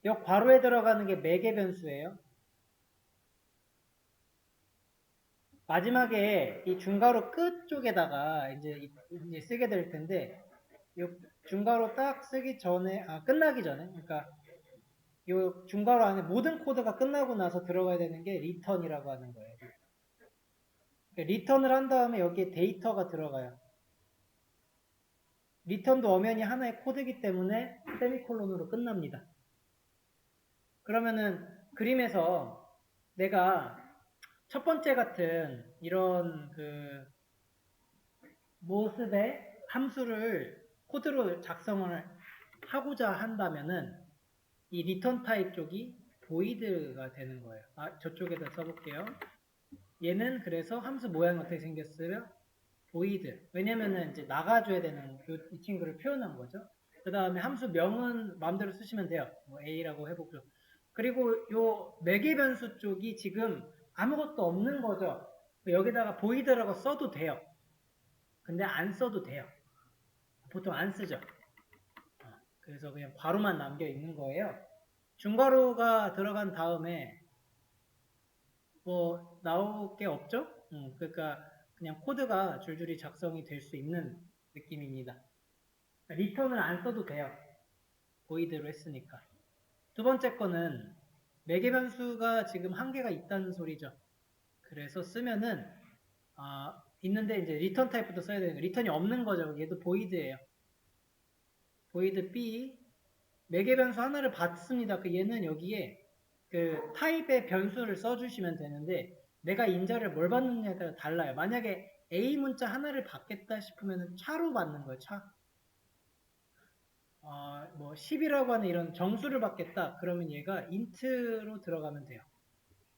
A: 이 괄호에 들어가는 게 매개 변수예요. 마지막에 이 중괄호 끝 쪽에다가 이제 쓰게 될 텐데 이 중괄호 딱 쓰기 전에 끝나기 전에 그러니까 이 중괄호 안에 모든 코드가 끝나고 나서 들어가야 되는 게 return이라고 하는 거예요. return을 한 다음에 여기에 데이터가 들어가요. return도 엄연히 하나의 코드이기 때문에 세미콜론으로 끝납니다. 그러면은 그림에서 내가 첫 번째 같은 이런 그 모습의 함수를 코드로 작성을 하고자 한다면은 이 return 타입 쪽이 void가 되는 거예요. 저쪽에다 써볼게요. 얘는 그래서 함수 모양이 어떻게 생겼어요? void. 왜냐면은 이제 나가줘야 되는 이 친구를 표현한 거죠. 그 다음에 함수 명은 마음대로 쓰시면 돼요. 뭐 a라고 해보죠. 그리고 요 매개 변수 쪽이 지금 아무것도 없는 거죠. 여기다가 void라고 써도 돼요. 근데 안 써도 돼요. 보통 안 쓰죠. 그래서 그냥 괄호만 남겨 있는 거예요. 중괄호가 들어간 다음에 뭐 나올 게 없죠? 그러니까 그냥 코드가 줄줄이 작성이 될 수 있는 느낌입니다. 리턴을 안 써도 돼요. 보이드로 했으니까. 두 번째 거는 매개 변수가 지금 한계가 있다는 소리죠. 그래서 쓰면은 있는데 이제 리턴 타입부터 써야 되는 거 리턴이 없는 거죠. 얘도 보이드예요. 보이드 B 매개 변수 하나를 받습니다. 그 얘는 여기에 그 타입의 변수를 써주시면 되는데 내가 인자를 뭘 받느냐에 따라 달라요. 만약에 A 문자 하나를 받겠다 싶으면 차로 받는 거예요. 차. 뭐 10이라고 하는 이런 정수를 받겠다. 그러면 얘가 int로 들어가면 돼요.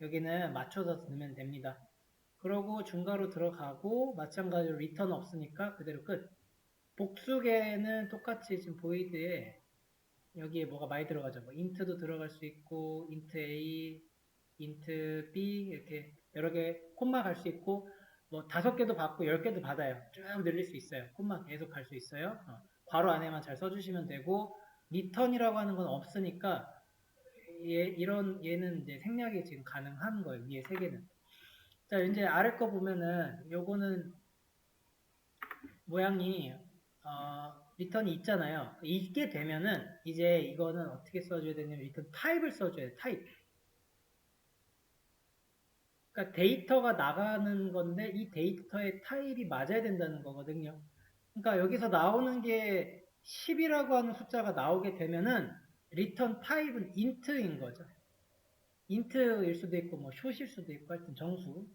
A: 여기는 맞춰서 넣으면 됩니다. 그러고 중괄호 들어가고 마찬가지로 return 없으니까 그대로 끝. 복수계는 똑같이 지금 보이드에 여기에 뭐가 많이 들어가죠. 뭐 int도 들어갈 수 있고 int a, int b 이렇게 여러 개 콤마 갈 수 있고 뭐 5개도 받고 10개도 받아요. 쭉 늘릴 수 있어요. 콤마 계속 갈 수 있어요. 괄호 안에만 잘 써주시면 되고 return이라고 하는 건 없으니까 얘는 이제 생략이 지금 가능한 거예요. 위에 3개는. 자 이제 아래 거 보면은 요거는 모양이 리턴이 있잖아요. 있게 되면은 이제 이거는 어떻게 써줘야 되냐면 리턴 타입을 써줘야 돼. 타입. 그러니까 데이터가 나가는 건데 이 데이터의 타입이 맞아야 된다는 거거든요. 그러니까 여기서 나오는 게 10이라고 하는 숫자가 나오게 되면은 리턴 타입은 int인 거죠. int일 수도 있고 뭐 short일 수도 있고 하여튼 정수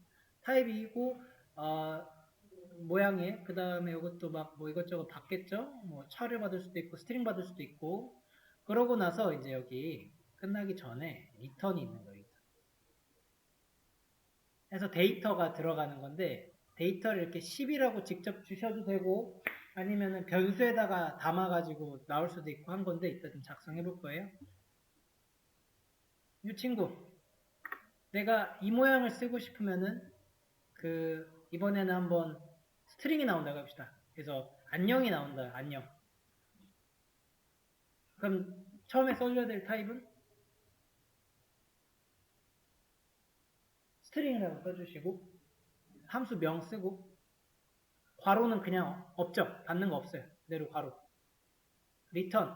A: 타입이고 모양에 그 다음에 이것도 막 뭐 이것저것 받겠죠. 뭐 차를 받을 수도 있고 스트링 받을 수도 있고 그러고 나서 이제 여기 끝나기 전에 리턴이 있는 거예요. 그래서 데이터가 들어가는 건데 데이터를 이렇게 10이라고 직접 주셔도 되고 아니면은 변수에다가 담아가지고 나올 수도 있고 한 건데 이따 좀 작성해 볼 거예요. 이 친구 내가 이 모양을 쓰고 싶으면은 이번에는 한번 스트링이 나온다고 합시다. 그래서 안녕이 나온다. 안녕. 그럼 처음에 써줘야 될 타입은 스트링이라고 써주시고 함수 명 쓰고 괄호는 그냥 없죠. 받는 거 없어요. 그대로 괄호. 리턴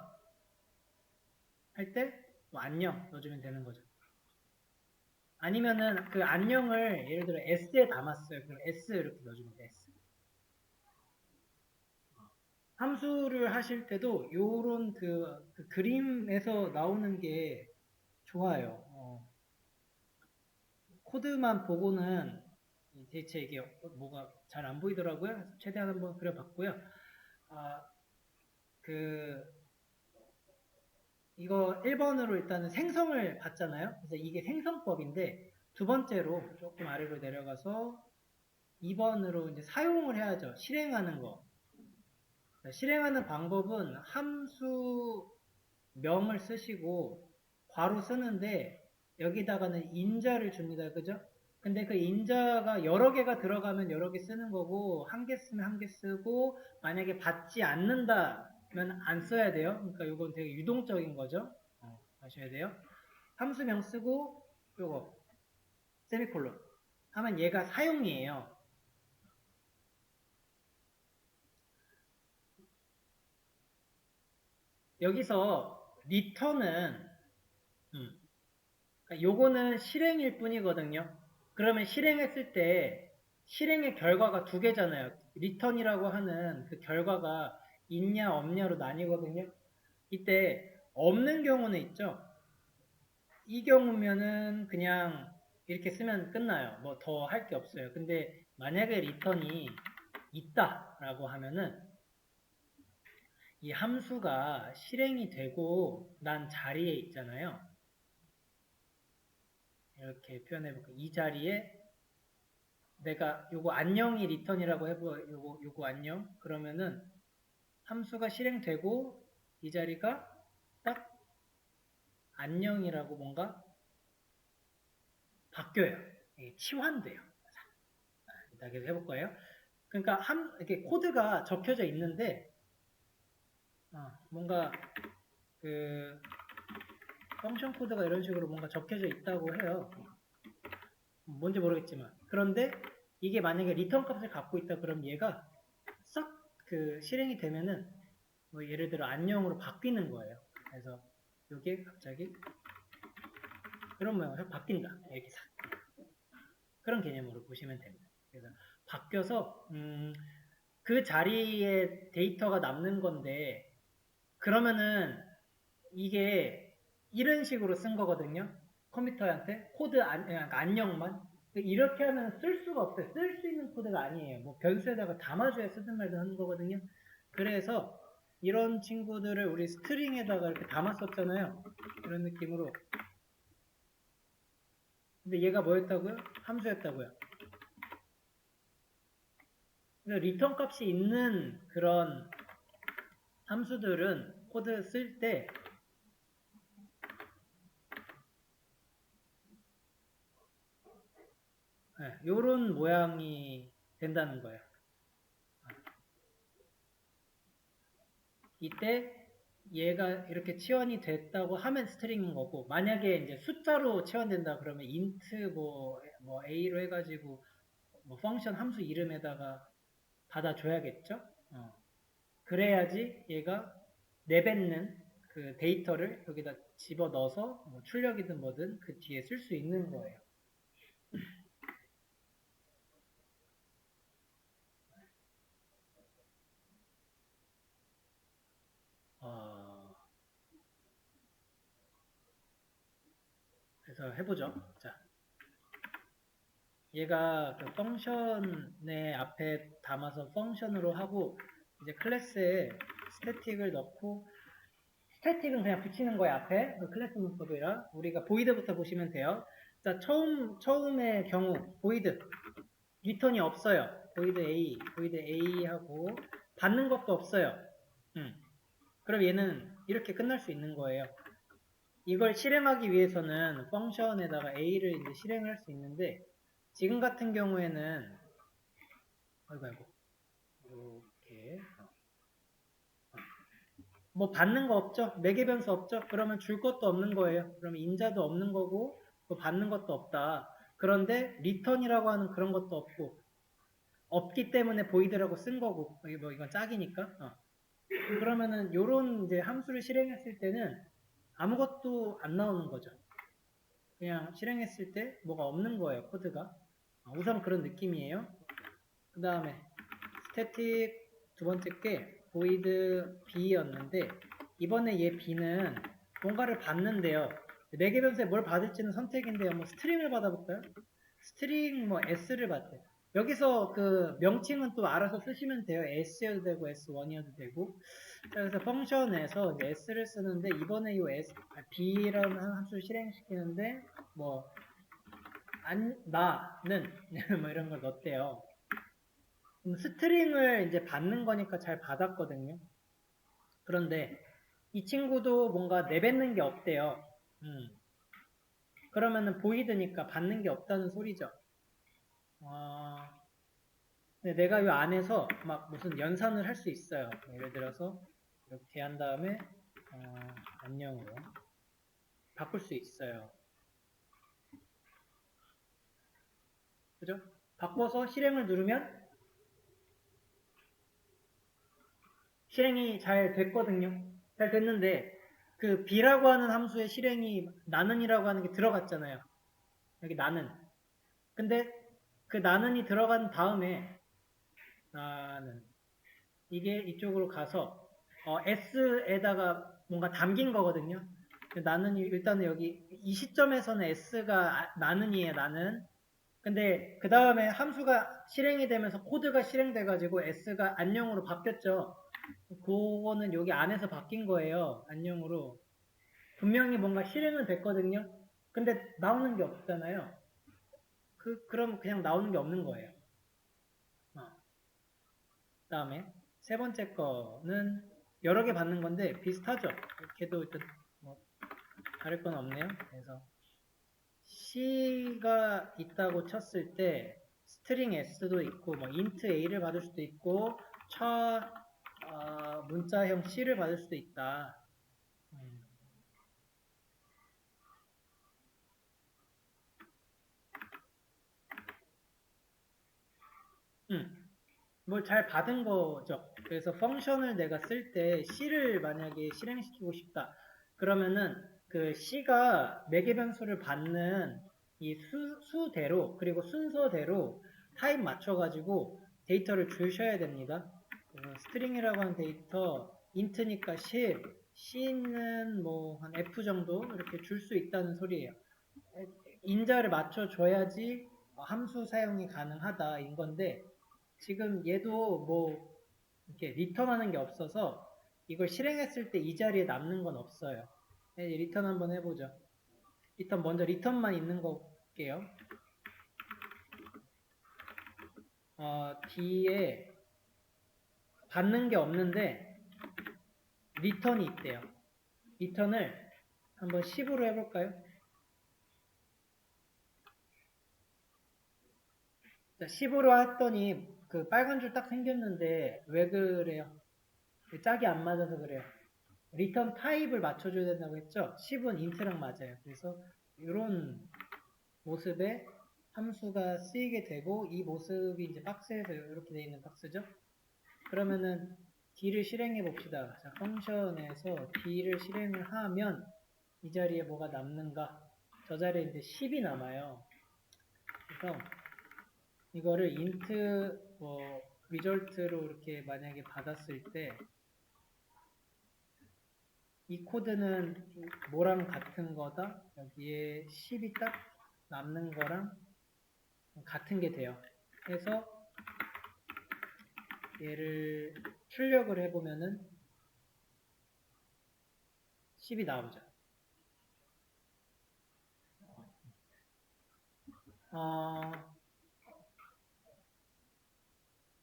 A: 할 때 뭐 안녕 넣어주면 되는 거죠. 아니면은 그 안녕을 예를 들어 S에 담았어요. 그럼 S 이렇게 넣어주면 돼. S. 함수를 하실 때도 요런 그 그림에서 나오는 게 좋아요. 코드만 보고는 대체 이게 뭐가 잘 안 보이더라고요. 최대한 한번 그려봤고요. 아, 그 이거 1번으로 일단은 생성을 받잖아요. 그래서 이게 생성법인데 두 번째로 조금 아래로 내려가서 2번으로 이제 사용을 해야죠. 실행하는 거. 실행하는 방법은 함수명을 쓰시고 괄호 쓰는데 여기다가는 인자를 줍니다. 그죠? 근데 그 인자가 여러 개가 들어가면 여러 개 쓰는 거고 한 개 쓰면 한 개 쓰고 만약에 받지 않는다면 안 써야 돼요. 그러니까 이건 되게 유동적인 거죠. 아셔야 돼요. 함수명 쓰고 요거 세미콜론 하면 얘가 사용이에요. 여기서 return은 그러니까 요거는 실행일 뿐이거든요. 그러면 실행했을 때 실행의 결과가 두 개잖아요. return이라고 하는 그 결과가 있냐 없냐로 나뉘거든요. 이때 없는 경우는 있죠. 이 경우면은 그냥 이렇게 쓰면 끝나요. 뭐 더 할 게 없어요. 근데 만약에 return이 있다라고 하면은 이 함수가 실행이 되고 난 자리에 있잖아요. 이렇게 표현해볼게요. 이 자리에 내가 요거 안녕이 리턴이라고 해보 요거 안녕 그러면은 함수가 실행되고 이 자리가 딱 안녕이라고 뭔가 바뀌어요. 치환돼요. 이따 계속 해볼 거예요. 그러니까 이렇게 코드가 적혀져 있는데 뭔가 그 펑션 코드가 이런 식으로 뭔가 적혀져 있다고 해요. 뭔지 모르겠지만 그런데 이게 만약에 리턴 값을 갖고 있다 그러면 얘가 싹 그 실행이 되면은 뭐 예를 들어 안녕으로 바뀌는 거예요. 그래서 이게 갑자기 그런 모양으로 바뀐다. 이렇게 싹 그런 개념으로 보시면 됩니다. 그래서 바뀌어서 그 자리에 데이터가 남는 건데 그러면은 이게 이런 식으로 쓴 거거든요. 컴퓨터한테 코드 안녕만 이렇게 하면 쓸 수가 없어요. 쓸 수 있는 코드가 아니에요. 뭐 변수에다가 담아줘야 쓰든 말든 하는 거거든요. 그래서 이런 친구들을 우리 스트링에다가 이렇게 담았었잖아요. 이런 느낌으로. 근데 얘가 뭐였다고요? 함수였다고요. 그래서 리턴 값이 있는 그런 함수들은 코드 쓸 때 요런 모양이 된다는 거예요. 이때 얘가 이렇게 치환이 됐다고 하면 스트링인 거고 만약에 이제 숫자로 치환된다 그러면 int 뭐 a로 해가지고 뭐 펑션 함수 이름에다가 받아줘야겠죠. 그래야지 얘가 내뱉는 그 데이터를 여기다 집어넣어서 뭐 출력이든 뭐든 그 뒤에 쓸 수 있는 거예요. 그래서 해보죠. 자, 얘가 그 펑션의 앞에 담아서 펑션으로 하고 이제 클래스에 스태틱을 넣고 스태틱은 그냥 붙이는 거예요 앞에 그 클래스 문법이라 우리가 보이드부터 보시면 돼요. 자 처음의 경우 보이드 리턴이 없어요. 보이드 A 하고 받는 것도 없어요. 그럼 얘는 이렇게 끝날 수 있는 거예요. 이걸 실행하기 위해서는 펑션에다가 A를 이제 실행을 할 수 있는데 지금 같은 경우에는 아이고 이렇게 뭐 받는 거 없죠? 매개 변수 없죠? 그러면 줄 것도 없는 거예요. 그러면 인자도 없는 거고 또 받는 것도 없다. 그런데 리턴이라고 하는 그런 것도 없고 없기 때문에 보이드라고 쓴 거고 뭐 이건 짝이니까 그러면은 요런 이제 함수를 실행했을 때는 아무것도 안 나오는 거죠. 그냥 실행했을 때 뭐가 없는 거예요, 코드가. 우선 그런 느낌이에요. 그 다음에 static 두 번째 게 void b였는데 이번에 얘 b는 뭔가를 받는데요. 매개 변수에 뭘 받을지는 선택인데요. 뭐 스트링을 받아볼까요? 스트링 뭐 s를 받대. 여기서 그 명칭은 또 알아서 쓰시면 돼요. s여도 되고 s1이어도 되고. 그래서 펑션에서 이제 s를 쓰는데 이번에 이 b라는 함수를 실행시키는데 뭐 나는 뭐 이런 걸 넣었대요. 스트링을 이제 받는 거니까 잘 받았거든요. 그런데 이 친구도 뭔가 내뱉는 게 없대요. 그러면은 보이드니까 받는 게 없다는 소리죠. 근데 내가 이 안에서 막 무슨 연산을 할 수 있어요. 예를 들어서 이렇게 한 다음에 안녕으로 바꿀 수 있어요. 그죠? 바꿔서 실행을 누르면 실행이 잘 됐거든요. 잘 됐는데 그 b라고 하는 함수의 실행이 나는이라고 하는 게 들어갔잖아요. 여기 나는. 근데 그 나는이 들어간 다음에 나는 이게 이쪽으로 가서 s에다가 뭔가 담긴 거거든요. 나는 일단은 여기 이 시점에서는 s가 나는이에요. 나는. 근데 그 다음에 함수가 실행이 되면서 코드가 실행돼가지고 s가 안녕으로 바뀌었죠. 그거는 여기 안에서 바뀐 거예요. 안녕으로. 분명히 뭔가 실행은 됐거든요. 근데 나오는 게 없잖아요. 그럼 그냥 나오는 게 없는 거예요. 다음에 세 번째 거는 여러 개 받는 건데 비슷하죠. 이렇게도 일단 뭐 다를 건 없네요. 그래서 C가 있다고 쳤을 때 스트링 S도 있고 뭐 int A를 받을 수도 있고 문자형 C를 받을 수도 있다. 뭘 잘 받은 거죠. 그래서 펑션을 내가 쓸 때 C를 만약에 실행시키고 싶다. 그러면은 그 C가 매개 변수를 받는 이 수대로 그리고 순서대로 타입 맞춰가지고 데이터를 주셔야 됩니다. 스트링이라고 하는 데이터 int니까 10, C는 뭐 한 F 정도 이렇게 줄 수 있다는 소리예요. 인자를 맞춰줘야지 함수 사용이 가능하다 인 건데 지금 얘도 뭐 이렇게 리턴하는 게 없어서 이걸 실행했을 때 이 자리에 남는 건 없어요. 리턴 한번 해보죠. 먼저 리턴만 있는 거 볼게요. 뒤에 받는 게 없는데 리턴이 있대요. 리턴을 한번 10으로 해볼까요? 자, 10으로 했더니 그 빨간 줄 딱 생겼는데 왜 그래요? 짝이 안 맞아서 그래요. 리턴 타입을 맞춰줘야 된다고 했죠? 10은 int랑 맞아요. 그래서 이런 모습에 함수가 쓰이게 되고 이 모습이 이제 박스에서 이렇게 되어 있는 박스죠. 그러면은 d를 실행해 봅시다. 자, 펑션에서 d를 실행을 하면 이 자리에 뭐가 남는가? 저 자리에 이제 10이 남아요. 그래서 이거를 int result로 이렇게 만약에 받았을 때 이 코드는 뭐랑 같은 거다? 여기에 10이 딱 남는 거랑 같은 게 돼요. 그래서 얘를 출력을 해보면은 10이 나오죠.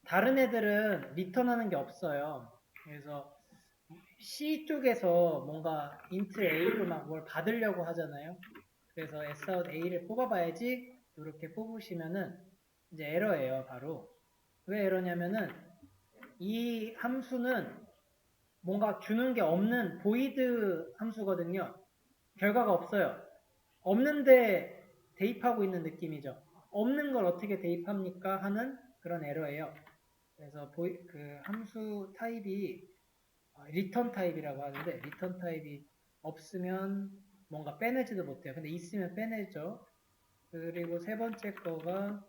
A: 다른 애들은 리턴하는 게 없어요. 그래서 C 쪽에서 뭔가 int A로 막 뭘 받으려고 하잖아요. 그래서 sout A를 뽑아봐야지 이렇게 뽑으시면은 이제 에러예요, 바로. 왜 에러냐면은 이 함수는 뭔가 주는 게 없는 void 함수거든요. 결과가 없어요. 없는데 대입하고 있는 느낌이죠. 없는 걸 어떻게 대입합니까? 하는 그런 에러예요. 그래서 그 함수 타입이 리턴 타입이라고 하는데 리턴 타입이 없으면 뭔가 빼내지도 못해요. 근데 있으면 빼내죠. 그리고 세 번째 거가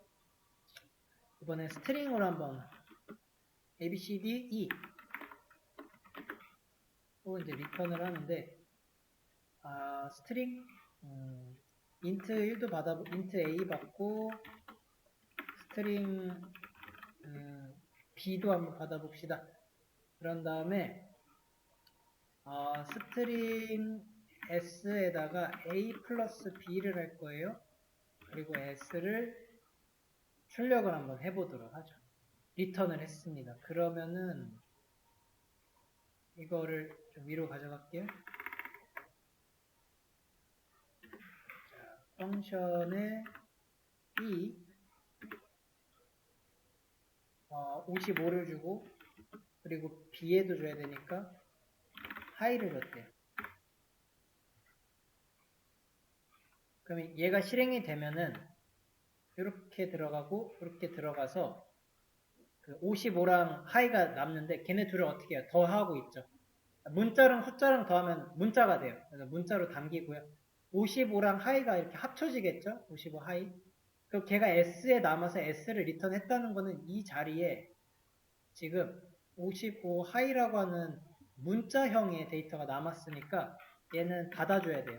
A: 이번에 스트링으로 한번 A, B, C, D, E 또 이제 리턴을 하는데 스트링 int 1도 int A 받고 스트링 B도 한번 받아봅시다. 그런 다음에 스트링 S에다가 A 플러스 B를 할 거예요. 그리고 S를 출력을 한번 해보도록 하죠. 리턴을 했습니다. 그러면은 이거를 좀 위로 가져갈게요. 자, 펑션에 E 55를 주고 그리고 B에도 줘야 되니까 하이를 줬대요. 그러면 얘가 실행이 되면은 이렇게 들어가고 이렇게 들어가서 그 55랑 하이가 남는데 걔네 둘을 어떻게 해요? 더하고 있죠. 문자랑 숫자랑 더하면 문자가 돼요. 그래서 문자로 담기고요. 55랑 하이가 이렇게 합쳐지겠죠? 55 하이. 그럼 걔가 S에 남아서 S를 리턴했다는 거는 이 자리에 지금 55 하이라고 하는 문자형의 데이터가 남았으니까 얘는 닫아줘야 돼요.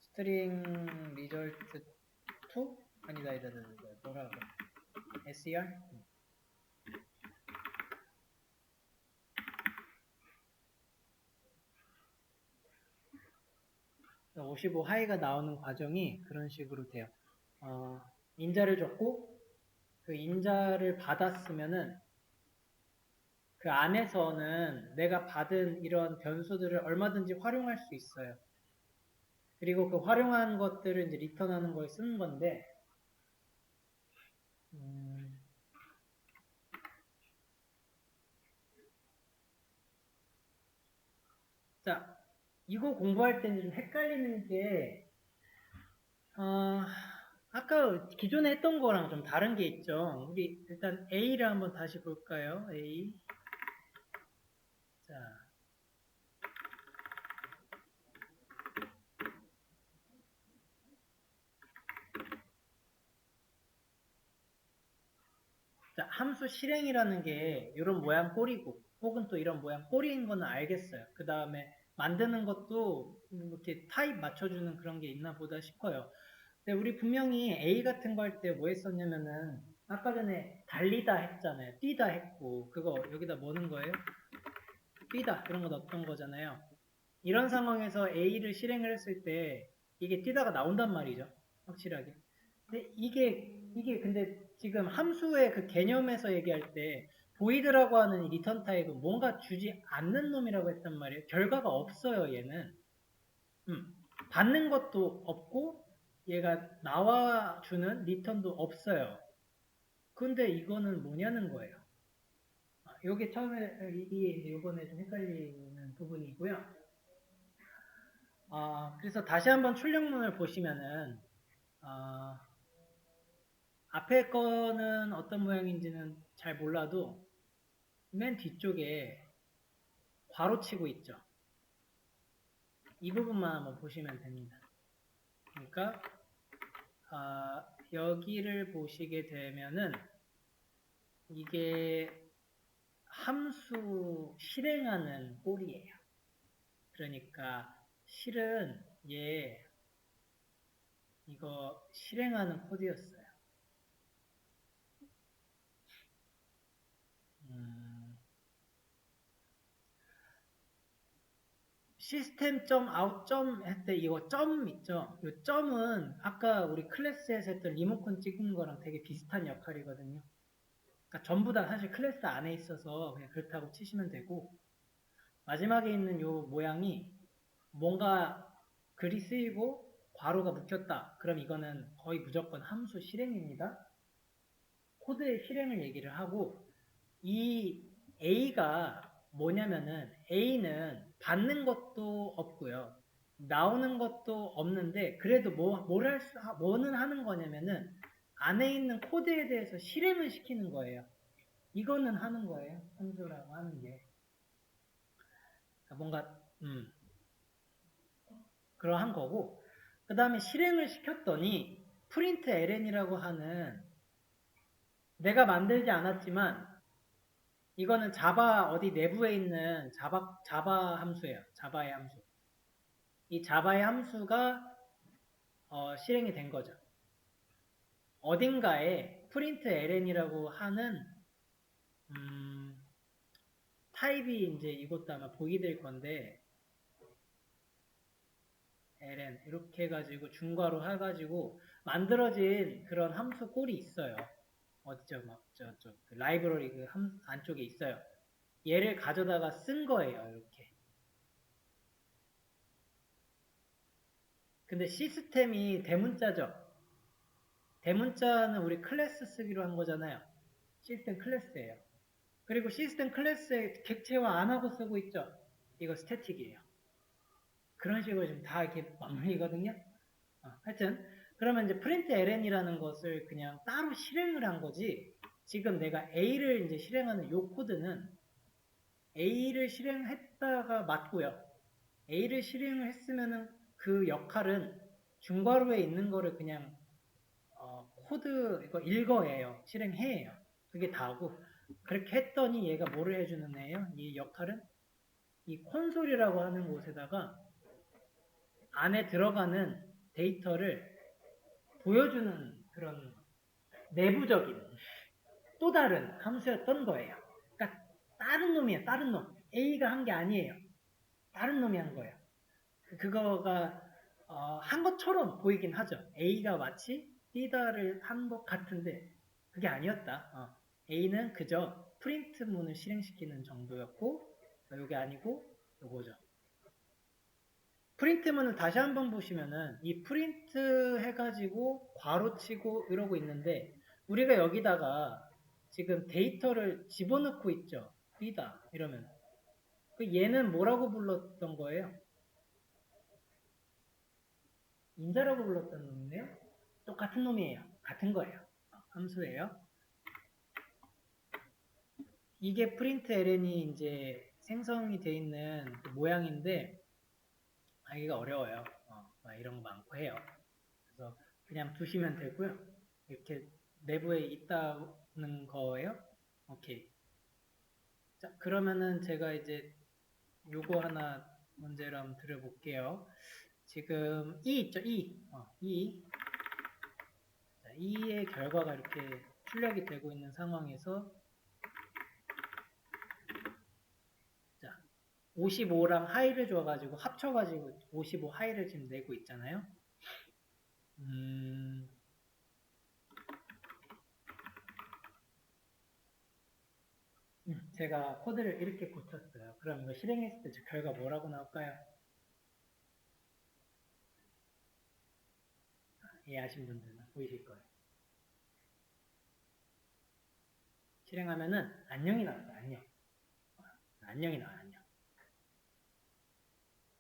A: 스트링 리절트 2? 아니다, 뭐라 그래? SER? 55 하이가 나오는 과정이 그런 식으로 돼요. 인자를 줬고 그 인자를 받았으면은 그 안에서는 내가 받은 이런 변수들을 얼마든지 활용할 수 있어요. 그리고 그 활용한 것들을 이제 리턴하는 거에 쓰는 건데 자, 이거 공부할 때는 좀 헷갈리는 게 아까 기존에 했던 거랑 좀 다른 게 있죠. 우리 일단 A를 한번 다시 볼까요? A. 자, 함수 실행이라는 게 이런 모양 꼬리고 혹은 또 이런 모양 꼬리인 거는 알겠어요. 그 다음에 만드는 것도 이렇게 타입 맞춰주는 그런 게 있나 보다 싶어요. 근데 우리 분명히 A 같은 거 할 때 뭐 했었냐면은 아까 전에 달리다 했잖아요. 뛰다 했고 그거 여기다 뭐 넣은 거예요? 뛰다 이런 거 넣었던 거잖아요. 이런 상황에서 A를 실행을 했을 때 이게 뛰다가 나온단 말이죠. 확실하게. 근데 이게 근데 지금 함수의 그 개념에서 얘기할 때 보이드라고 하는 이 리턴 타입은 뭔가 주지 않는 놈이라고 했단 말이에요. 결과가 없어요, 얘는. 받는 것도 없고 얘가 나와주는 리턴도 없어요. 근데 이거는 뭐냐는 거예요. 요게 처음에 이게 이번에 좀 헷갈리는 부분이고요. 그래서 다시 한번 출력문을 보시면은 앞에 거는 어떤 모양인지는 잘 몰라도 맨 뒤쪽에 괄호치고 있죠. 이 부분만 한번 보시면 됩니다. 그러니까 여기를 보시게 되면은 이게 함수 실행하는 꼴이에요. 그러니까 실은 이거 실행하는 코드였어요. 시스템.out 할때 이거 점 있죠? 이 점은 아까 우리 클래스에서 했던 리모컨 찍는 거랑 되게 비슷한 역할이거든요. 그러니까 전부 다 사실 클래스 안에 있어서 그냥 그렇다고 치시면 되고 마지막에 있는 이 모양이 뭔가 글이 쓰이고 괄호가 묶였다. 그럼 이거는 거의 무조건 함수 실행입니다. 코드의 실행을 얘기를 하고 이 A가 뭐냐면은 A는 받는 것도 없고요. 나오는 것도 없는데 그래도 뭐는 하는 거냐면은 안에 있는 코드에 대해서 실행을 시키는 거예요. 이거는 하는 거예요. 함수라고 하는 게. 뭔가, 그러한 거고. 그 다음에 실행을 시켰더니, 프린트 ln이라고 하는, 내가 만들지 않았지만, 이거는 자바 어디 내부에 있는 자바 함수예요. 자바의 함수. 이 자바의 함수가 실행이 된 거죠. 어딘가에 프린트 ln이라고 하는 타입이 이제 이것도 아마 보게 될 건데 ln 이렇게 해가지고 중괄호 해가지고 만들어진 그런 함수 꼴이 있어요. 어디죠? 막 저쪽 그 라이브러리 그 안쪽에 있어요. 얘를 가져다가 쓴 거예요. 이렇게. 근데 시스템이 대문자죠. 대문자는 우리 클래스 쓰기로 한 거잖아요. 시스템 클래스예요. 그리고 시스템 클래스에 객체화 안 하고 쓰고 있죠. 이거 스태틱이에요. 그런 식으로 지금 다 이렇게 마무리거든요. 하여튼 그러면 이제 프린트 ln이라는 것을 그냥 따로 실행을 한 거지. 지금 내가 a를 이제 실행하는 요 코드는 a를 실행했다가 맞고요. a를 실행을 했으면은 그 역할은 중괄호에 있는 거를 그냥 코드 이거 읽어예요. 실행해예요. 그게 다고 그렇게 했더니 얘가 뭐를 해주는 애예요? 이 역할은 이 콘솔이라고 하는 곳에다가 안에 들어가는 데이터를 보여주는 그런 내부적인 또 다른 함수였던 거예요. 그러니까 다른 놈이에요. 다른 놈. A가 한 게 아니에요. 다른 놈이 한 거예요. 그거가 한 것처럼 보이긴 하죠. A가 마치 B다를 한 것 같은데 그게 아니었다. A는 그저 프린트문을 실행시키는 정도였고 이게 아니고 요거죠. 프린트문을 다시 한번 보시면은 이 프린트 해가지고 괄호치고 이러고 있는데 우리가 여기다가 지금 데이터를 집어넣고 있죠. B다 이러면 그 얘는 뭐라고 불렀던 거예요? 인자라고 불렀던 놈이네요. 똑같은 놈이에요. 같은 거예요. 함수예요. 이게 프린트 ln이 이제 생성이 되어 있는 그 모양인데 알기가 어려워요. 이런 거 많고 해요. 그래서 그냥 두시면 되고요. 이렇게 내부에 있다는 거예요. 오케이. 자, 그러면은 제가 이제 요거 하나 문제를 한번 드려볼게요. 지금 E 있죠? E. 자, E의 결과가 이렇게 출력이 되고 있는 상황에서 자, 55랑 하이를 줘가지고 합쳐가지고 55 하이를 지금 내고 있잖아요. 제가 코드를 이렇게 고쳤어요. 그럼 이거 실행했을 때 결과 뭐라고 나올까요? 이해하신 분들은 보이실 거예요. 실행하면은 안녕이 나왔어요. 안녕이 나와요. 안녕.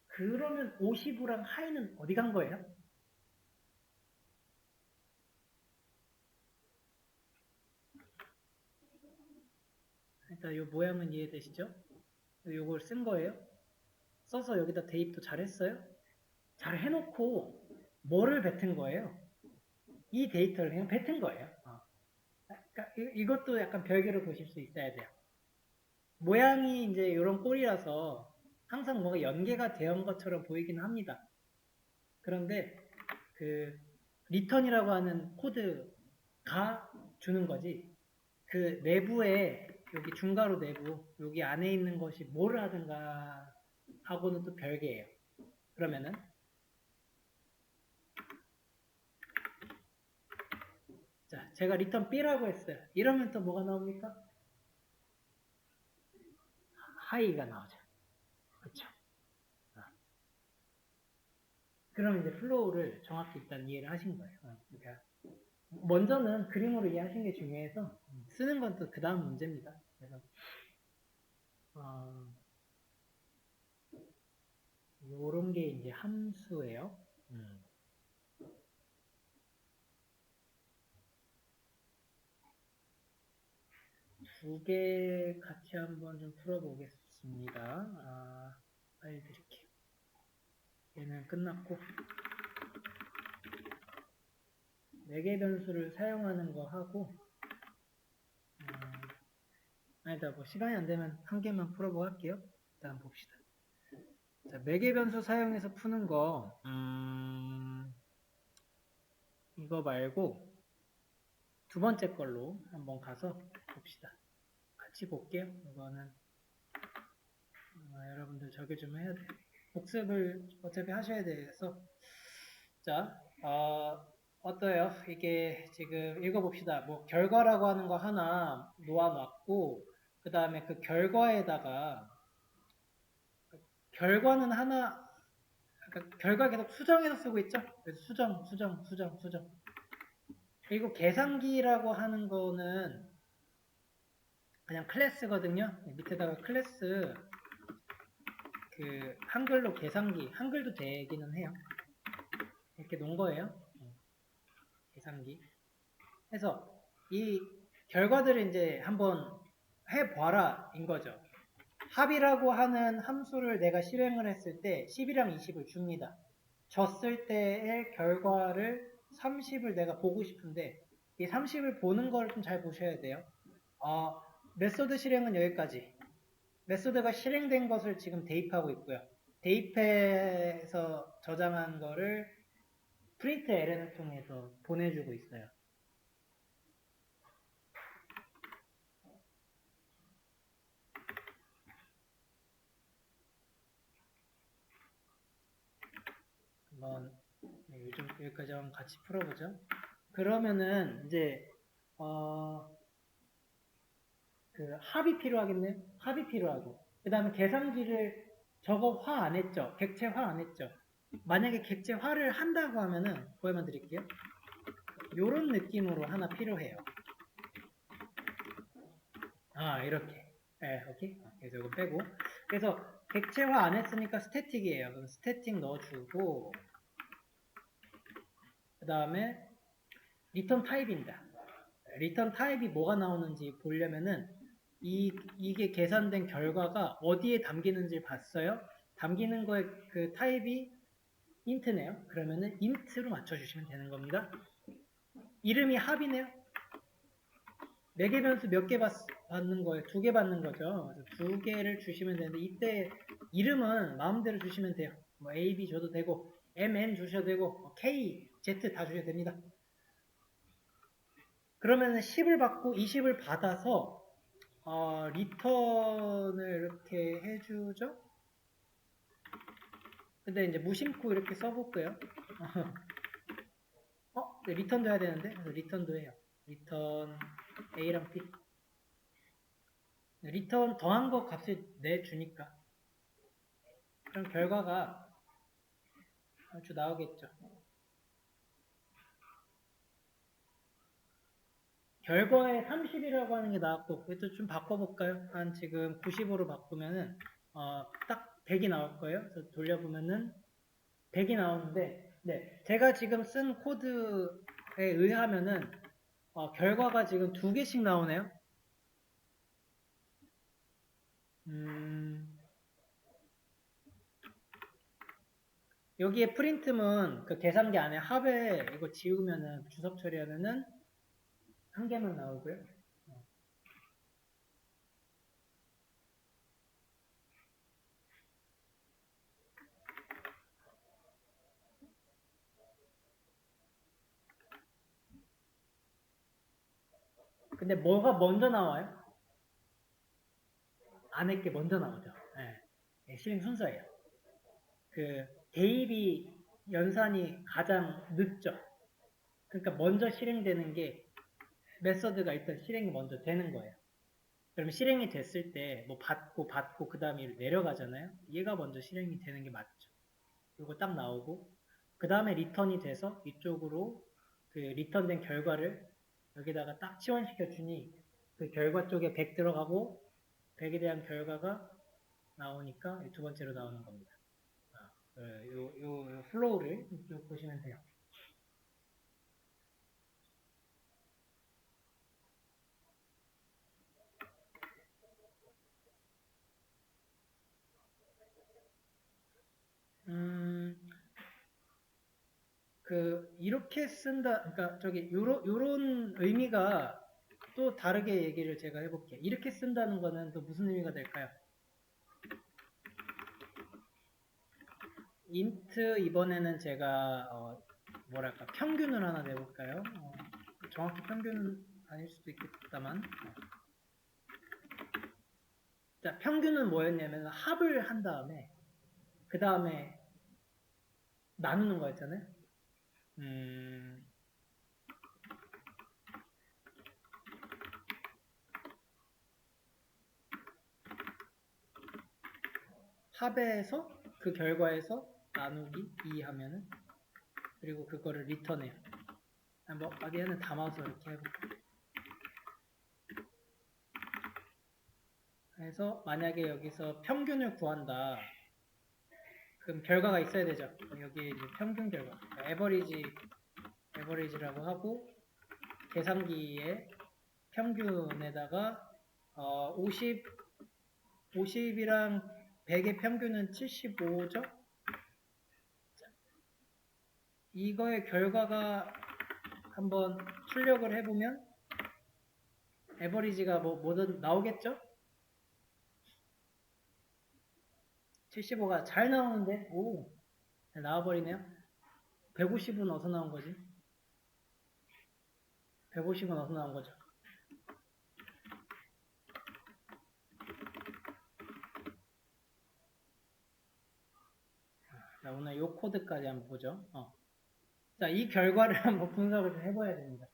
A: 그러면 55랑 하이는 어디 간 거예요? 일단 이 모양은 이해되시죠? 이걸 쓴 거예요. 써서 여기다 대입도 잘 했어요. 잘 해놓고 뭐를 뱉은 거예요? 이 데이터를 그냥 뱉은 거예요. 그러니까 이것도 약간 별개로 보실 수 있어야 돼요. 모양이 이제 이런 꼴이라서 항상 뭔가 연계가 되는 것처럼 보이긴 합니다. 그런데 그 리턴이라고 하는 코드가 주는 거지. 그 내부에 여기 중괄호 내부 여기 안에 있는 것이 뭐를 하든가 하고는 또 별개예요. 그러면은 자 제가 리턴 B라고 했어요. 이러면 또 뭐가 나옵니까? 하이가 나오죠. 그렇죠. 그럼 이제 플로우를 정확히 일단 이해를 하신 거예요. 그러니까 먼저는 그림으로 이해하시는 게 중요해서 쓰는 건 또 그 다음 문제입니다. 그래서 요런 게 이제 함수예요. 두 개 같이 한번 좀 풀어보겠습니다. 빨리 드릴게요. 얘는 끝났고 4개 변수를 사용하는 거 하고 아니다 뭐 시간이 안 되면 한 개만 풀어보고 할게요. 일단 봅시다. 자, 4개 변수 사용해서 푸는 거 이거 말고 두 번째 걸로 한번 가서 봅시다. 같이 볼게요. 이거는 여러분들 저기 좀 해야 돼요. 복습을 어차피 하셔야 돼서 자 어떠해요? 이게 지금 읽어봅시다. 뭐 결과라고 하는 거 하나 놓아놨고 그 다음에 그 결과에다가 결과는 하나 그러니까 결과 계속 수정해서 쓰고 있죠? 그래서 수정 그리고 계산기라고 하는 거는 그냥 클래스거든요. 밑에다가 클래스 그 한글로 계산기 한글도 되기는 해요. 이렇게 놓은 거예요. 계산기 해서 이 결과들을 이제 한번 해봐라 인 거죠. 합이라고 하는 함수를 내가 실행을 했을 때 10이랑 20을 줍니다. 줬을 때의 결과를 30을 내가 보고 싶은데 이 30을 보는 걸 좀 잘 보셔야 돼요. 메소드 실행은 여기까지. 메소드가 실행된 것을 지금 대입하고 있고요. 대입해서 저장한 거를 프린트 ln을 통해서 보내주고 있어요. 한번 요즘 여기까지 한번 같이 풀어보죠. 그러면은 이제 그 합이 필요하겠네요. 합이 필요하고 그 다음에 계산기를 저거 화 안 했죠. 객체화 안 했죠. 만약에 객체화를 한다고 하면은 보여만 드릴게요. 요런 느낌으로 하나 필요해요. 이렇게. 네, 오케이. 그래서 이거 빼고. 그래서 객체화 안 했으니까 스태틱이에요. 그럼 스태틱 넣어주고 그 다음에 리턴 타입입니다. 리턴 타입이 뭐가 나오는지 보려면은 이게 계산된 결과가 어디에 담기는지 봤어요. 담기는 거에 그 타입이 int네요. 그러면은 int로 맞춰주시면 되는 겁니다. 이름이 합이네요. 4개 변수 몇 개 받는 거예요? 2개 받는 거죠. 그래서 2개를 주시면 되는데 이때 이름은 마음대로 주시면 돼요. 뭐 A, B 줘도 되고 M, N 주셔도 되고 K, Z 다 주셔도 됩니다. 그러면 10을 받고 20을 받아서 리턴을 이렇게 해주죠. 근데 이제 무심코 이렇게 써볼게요. 네, 리턴도 해야 되는데 그래서 리턴도 해요. 리턴 A랑 B. 리턴 더한 거 값을 내주니까 그럼 결과가 아주 나오겠죠. 결과에 30이라고 하는 게 나왔고 그것도 좀 바꿔볼까요? 한 지금 90으로 바꾸면은 딱 100이 나올 거예요. 그래서 돌려보면은 100이 나오는데 네, 제가 지금 쓴 코드에 의하면은 결과가 지금 2개씩 나오네요. 여기에 프린트문 그 계산기 안에 합에 이거 지우면은 주석 처리하면은 한 개만 나오고요. 근데 뭐가 먼저 나와요? 안에 게 먼저 나오죠. 네, 실행 순서예요. 그 대입이 연산이 가장 늦죠. 그러니까 먼저 실행되는 게 메서드가 일단 실행이 먼저 되는 거예요. 그러면 실행이 됐을 때 뭐 받고 그 다음에 내려가잖아요. 얘가 먼저 실행이 되는 게 맞죠. 이거 딱 나오고 그 다음에 리턴이 돼서 이쪽으로 그 리턴된 결과를 여기다가 딱 치환시켜 주니 그 결과 쪽에 100 들어가고 100에 대한 결과가 나오니까 두 번째로 나오는 겁니다. 요 플로우를 쭉 보시면 돼요. 이렇게 쓴다, 그러니까 요런 의미가 또 다르게 얘기를 제가 해볼게요. 이렇게 쓴다는 거는 또 무슨 의미가 될까요? int 이번에는 제가 뭐랄까 평균을 하나 내볼까요? 정확히 평균은 아닐 수도 있겠다만 자, 평균은 뭐였냐면 합을 한 다음에 그 다음에 나누는 거였잖아요. 합에서 그 결과에서 나누기 2 하면은 그리고 그거를 리턴해요. 뭐 어디에는 담아서 이렇게 해볼게요. 그래서 만약에 여기서 평균을 구한다. 그럼 결과가 있어야 되죠. 여기 이제 평균 결과. 에버리지라고 하고 계산기에 평균에다가 50이랑 100의 평균은 75죠? 이거의 결과가 한번 출력을 해보면 에버리지가 뭐든 나오겠죠? 75가 잘 나오는데 잘 나와버리네요. 150은 어디서 나온 거지? 150은 어디서 나온 거죠? 자, 오늘 요 코드까지 한번 보죠. 자, 이 결과를 한번 분석을 좀 해봐야 됩니다.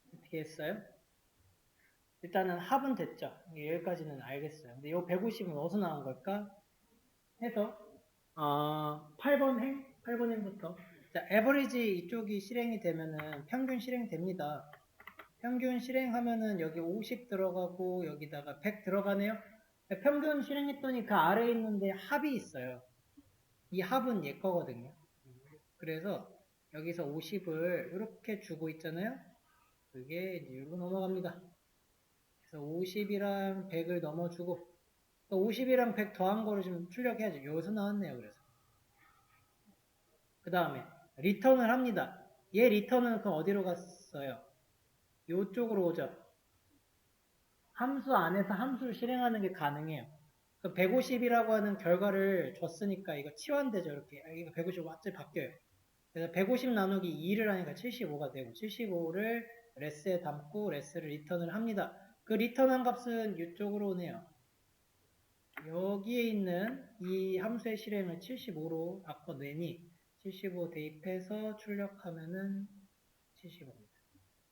A: 어떻게 했어요? 일단은 합은 됐죠. 여기까지는 알겠어요. 근데 이 150은 어디서 나온 걸까? 해서 8번 행부터 자, 에버리지 이쪽이 실행이 되면은 평균 실행됩니다. 평균 실행하면은 여기 50 들어가고 여기다가 100 들어가네요. 평균 실행했더니 그 아래에 있는데 합이 있어요. 이 합은 얘 거거든요. 그래서 여기서 50을 이렇게 주고 있잖아요. 그게 이제 여기로 넘어갑니다. 그래서 50이랑 100을 넘어주고 또 50이랑 100 더한 거를 좀 출력해야죠. 여기서 나왔네요. 그래서 그 다음에 리턴을 합니다. 얘 리턴은 그럼 어디로 갔어요? 이쪽으로 오죠. 함수 안에서 함수를 실행하는 게 가능해요. 150이라고 하는 결과를 줬으니까 이거 치환되죠. 이렇게 이거 150 완전히 바뀌어요. 그래서 150 나누기 2를 하니까 75가 되고 75를 레스에 담고 레스를 리턴을 합니다. 그 리턴한 값은 이쪽으로 오네요. 여기에 있는 이 함수의 실행을 75로 바꿔내니 75 대입해서 출력하면은 75입니다.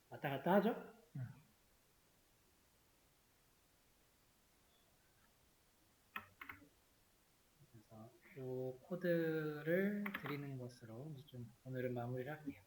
A: 왔다 갔다 하죠? 그래서 이 코드를 드리는 것으로 좀 오늘은 마무리를 할게요.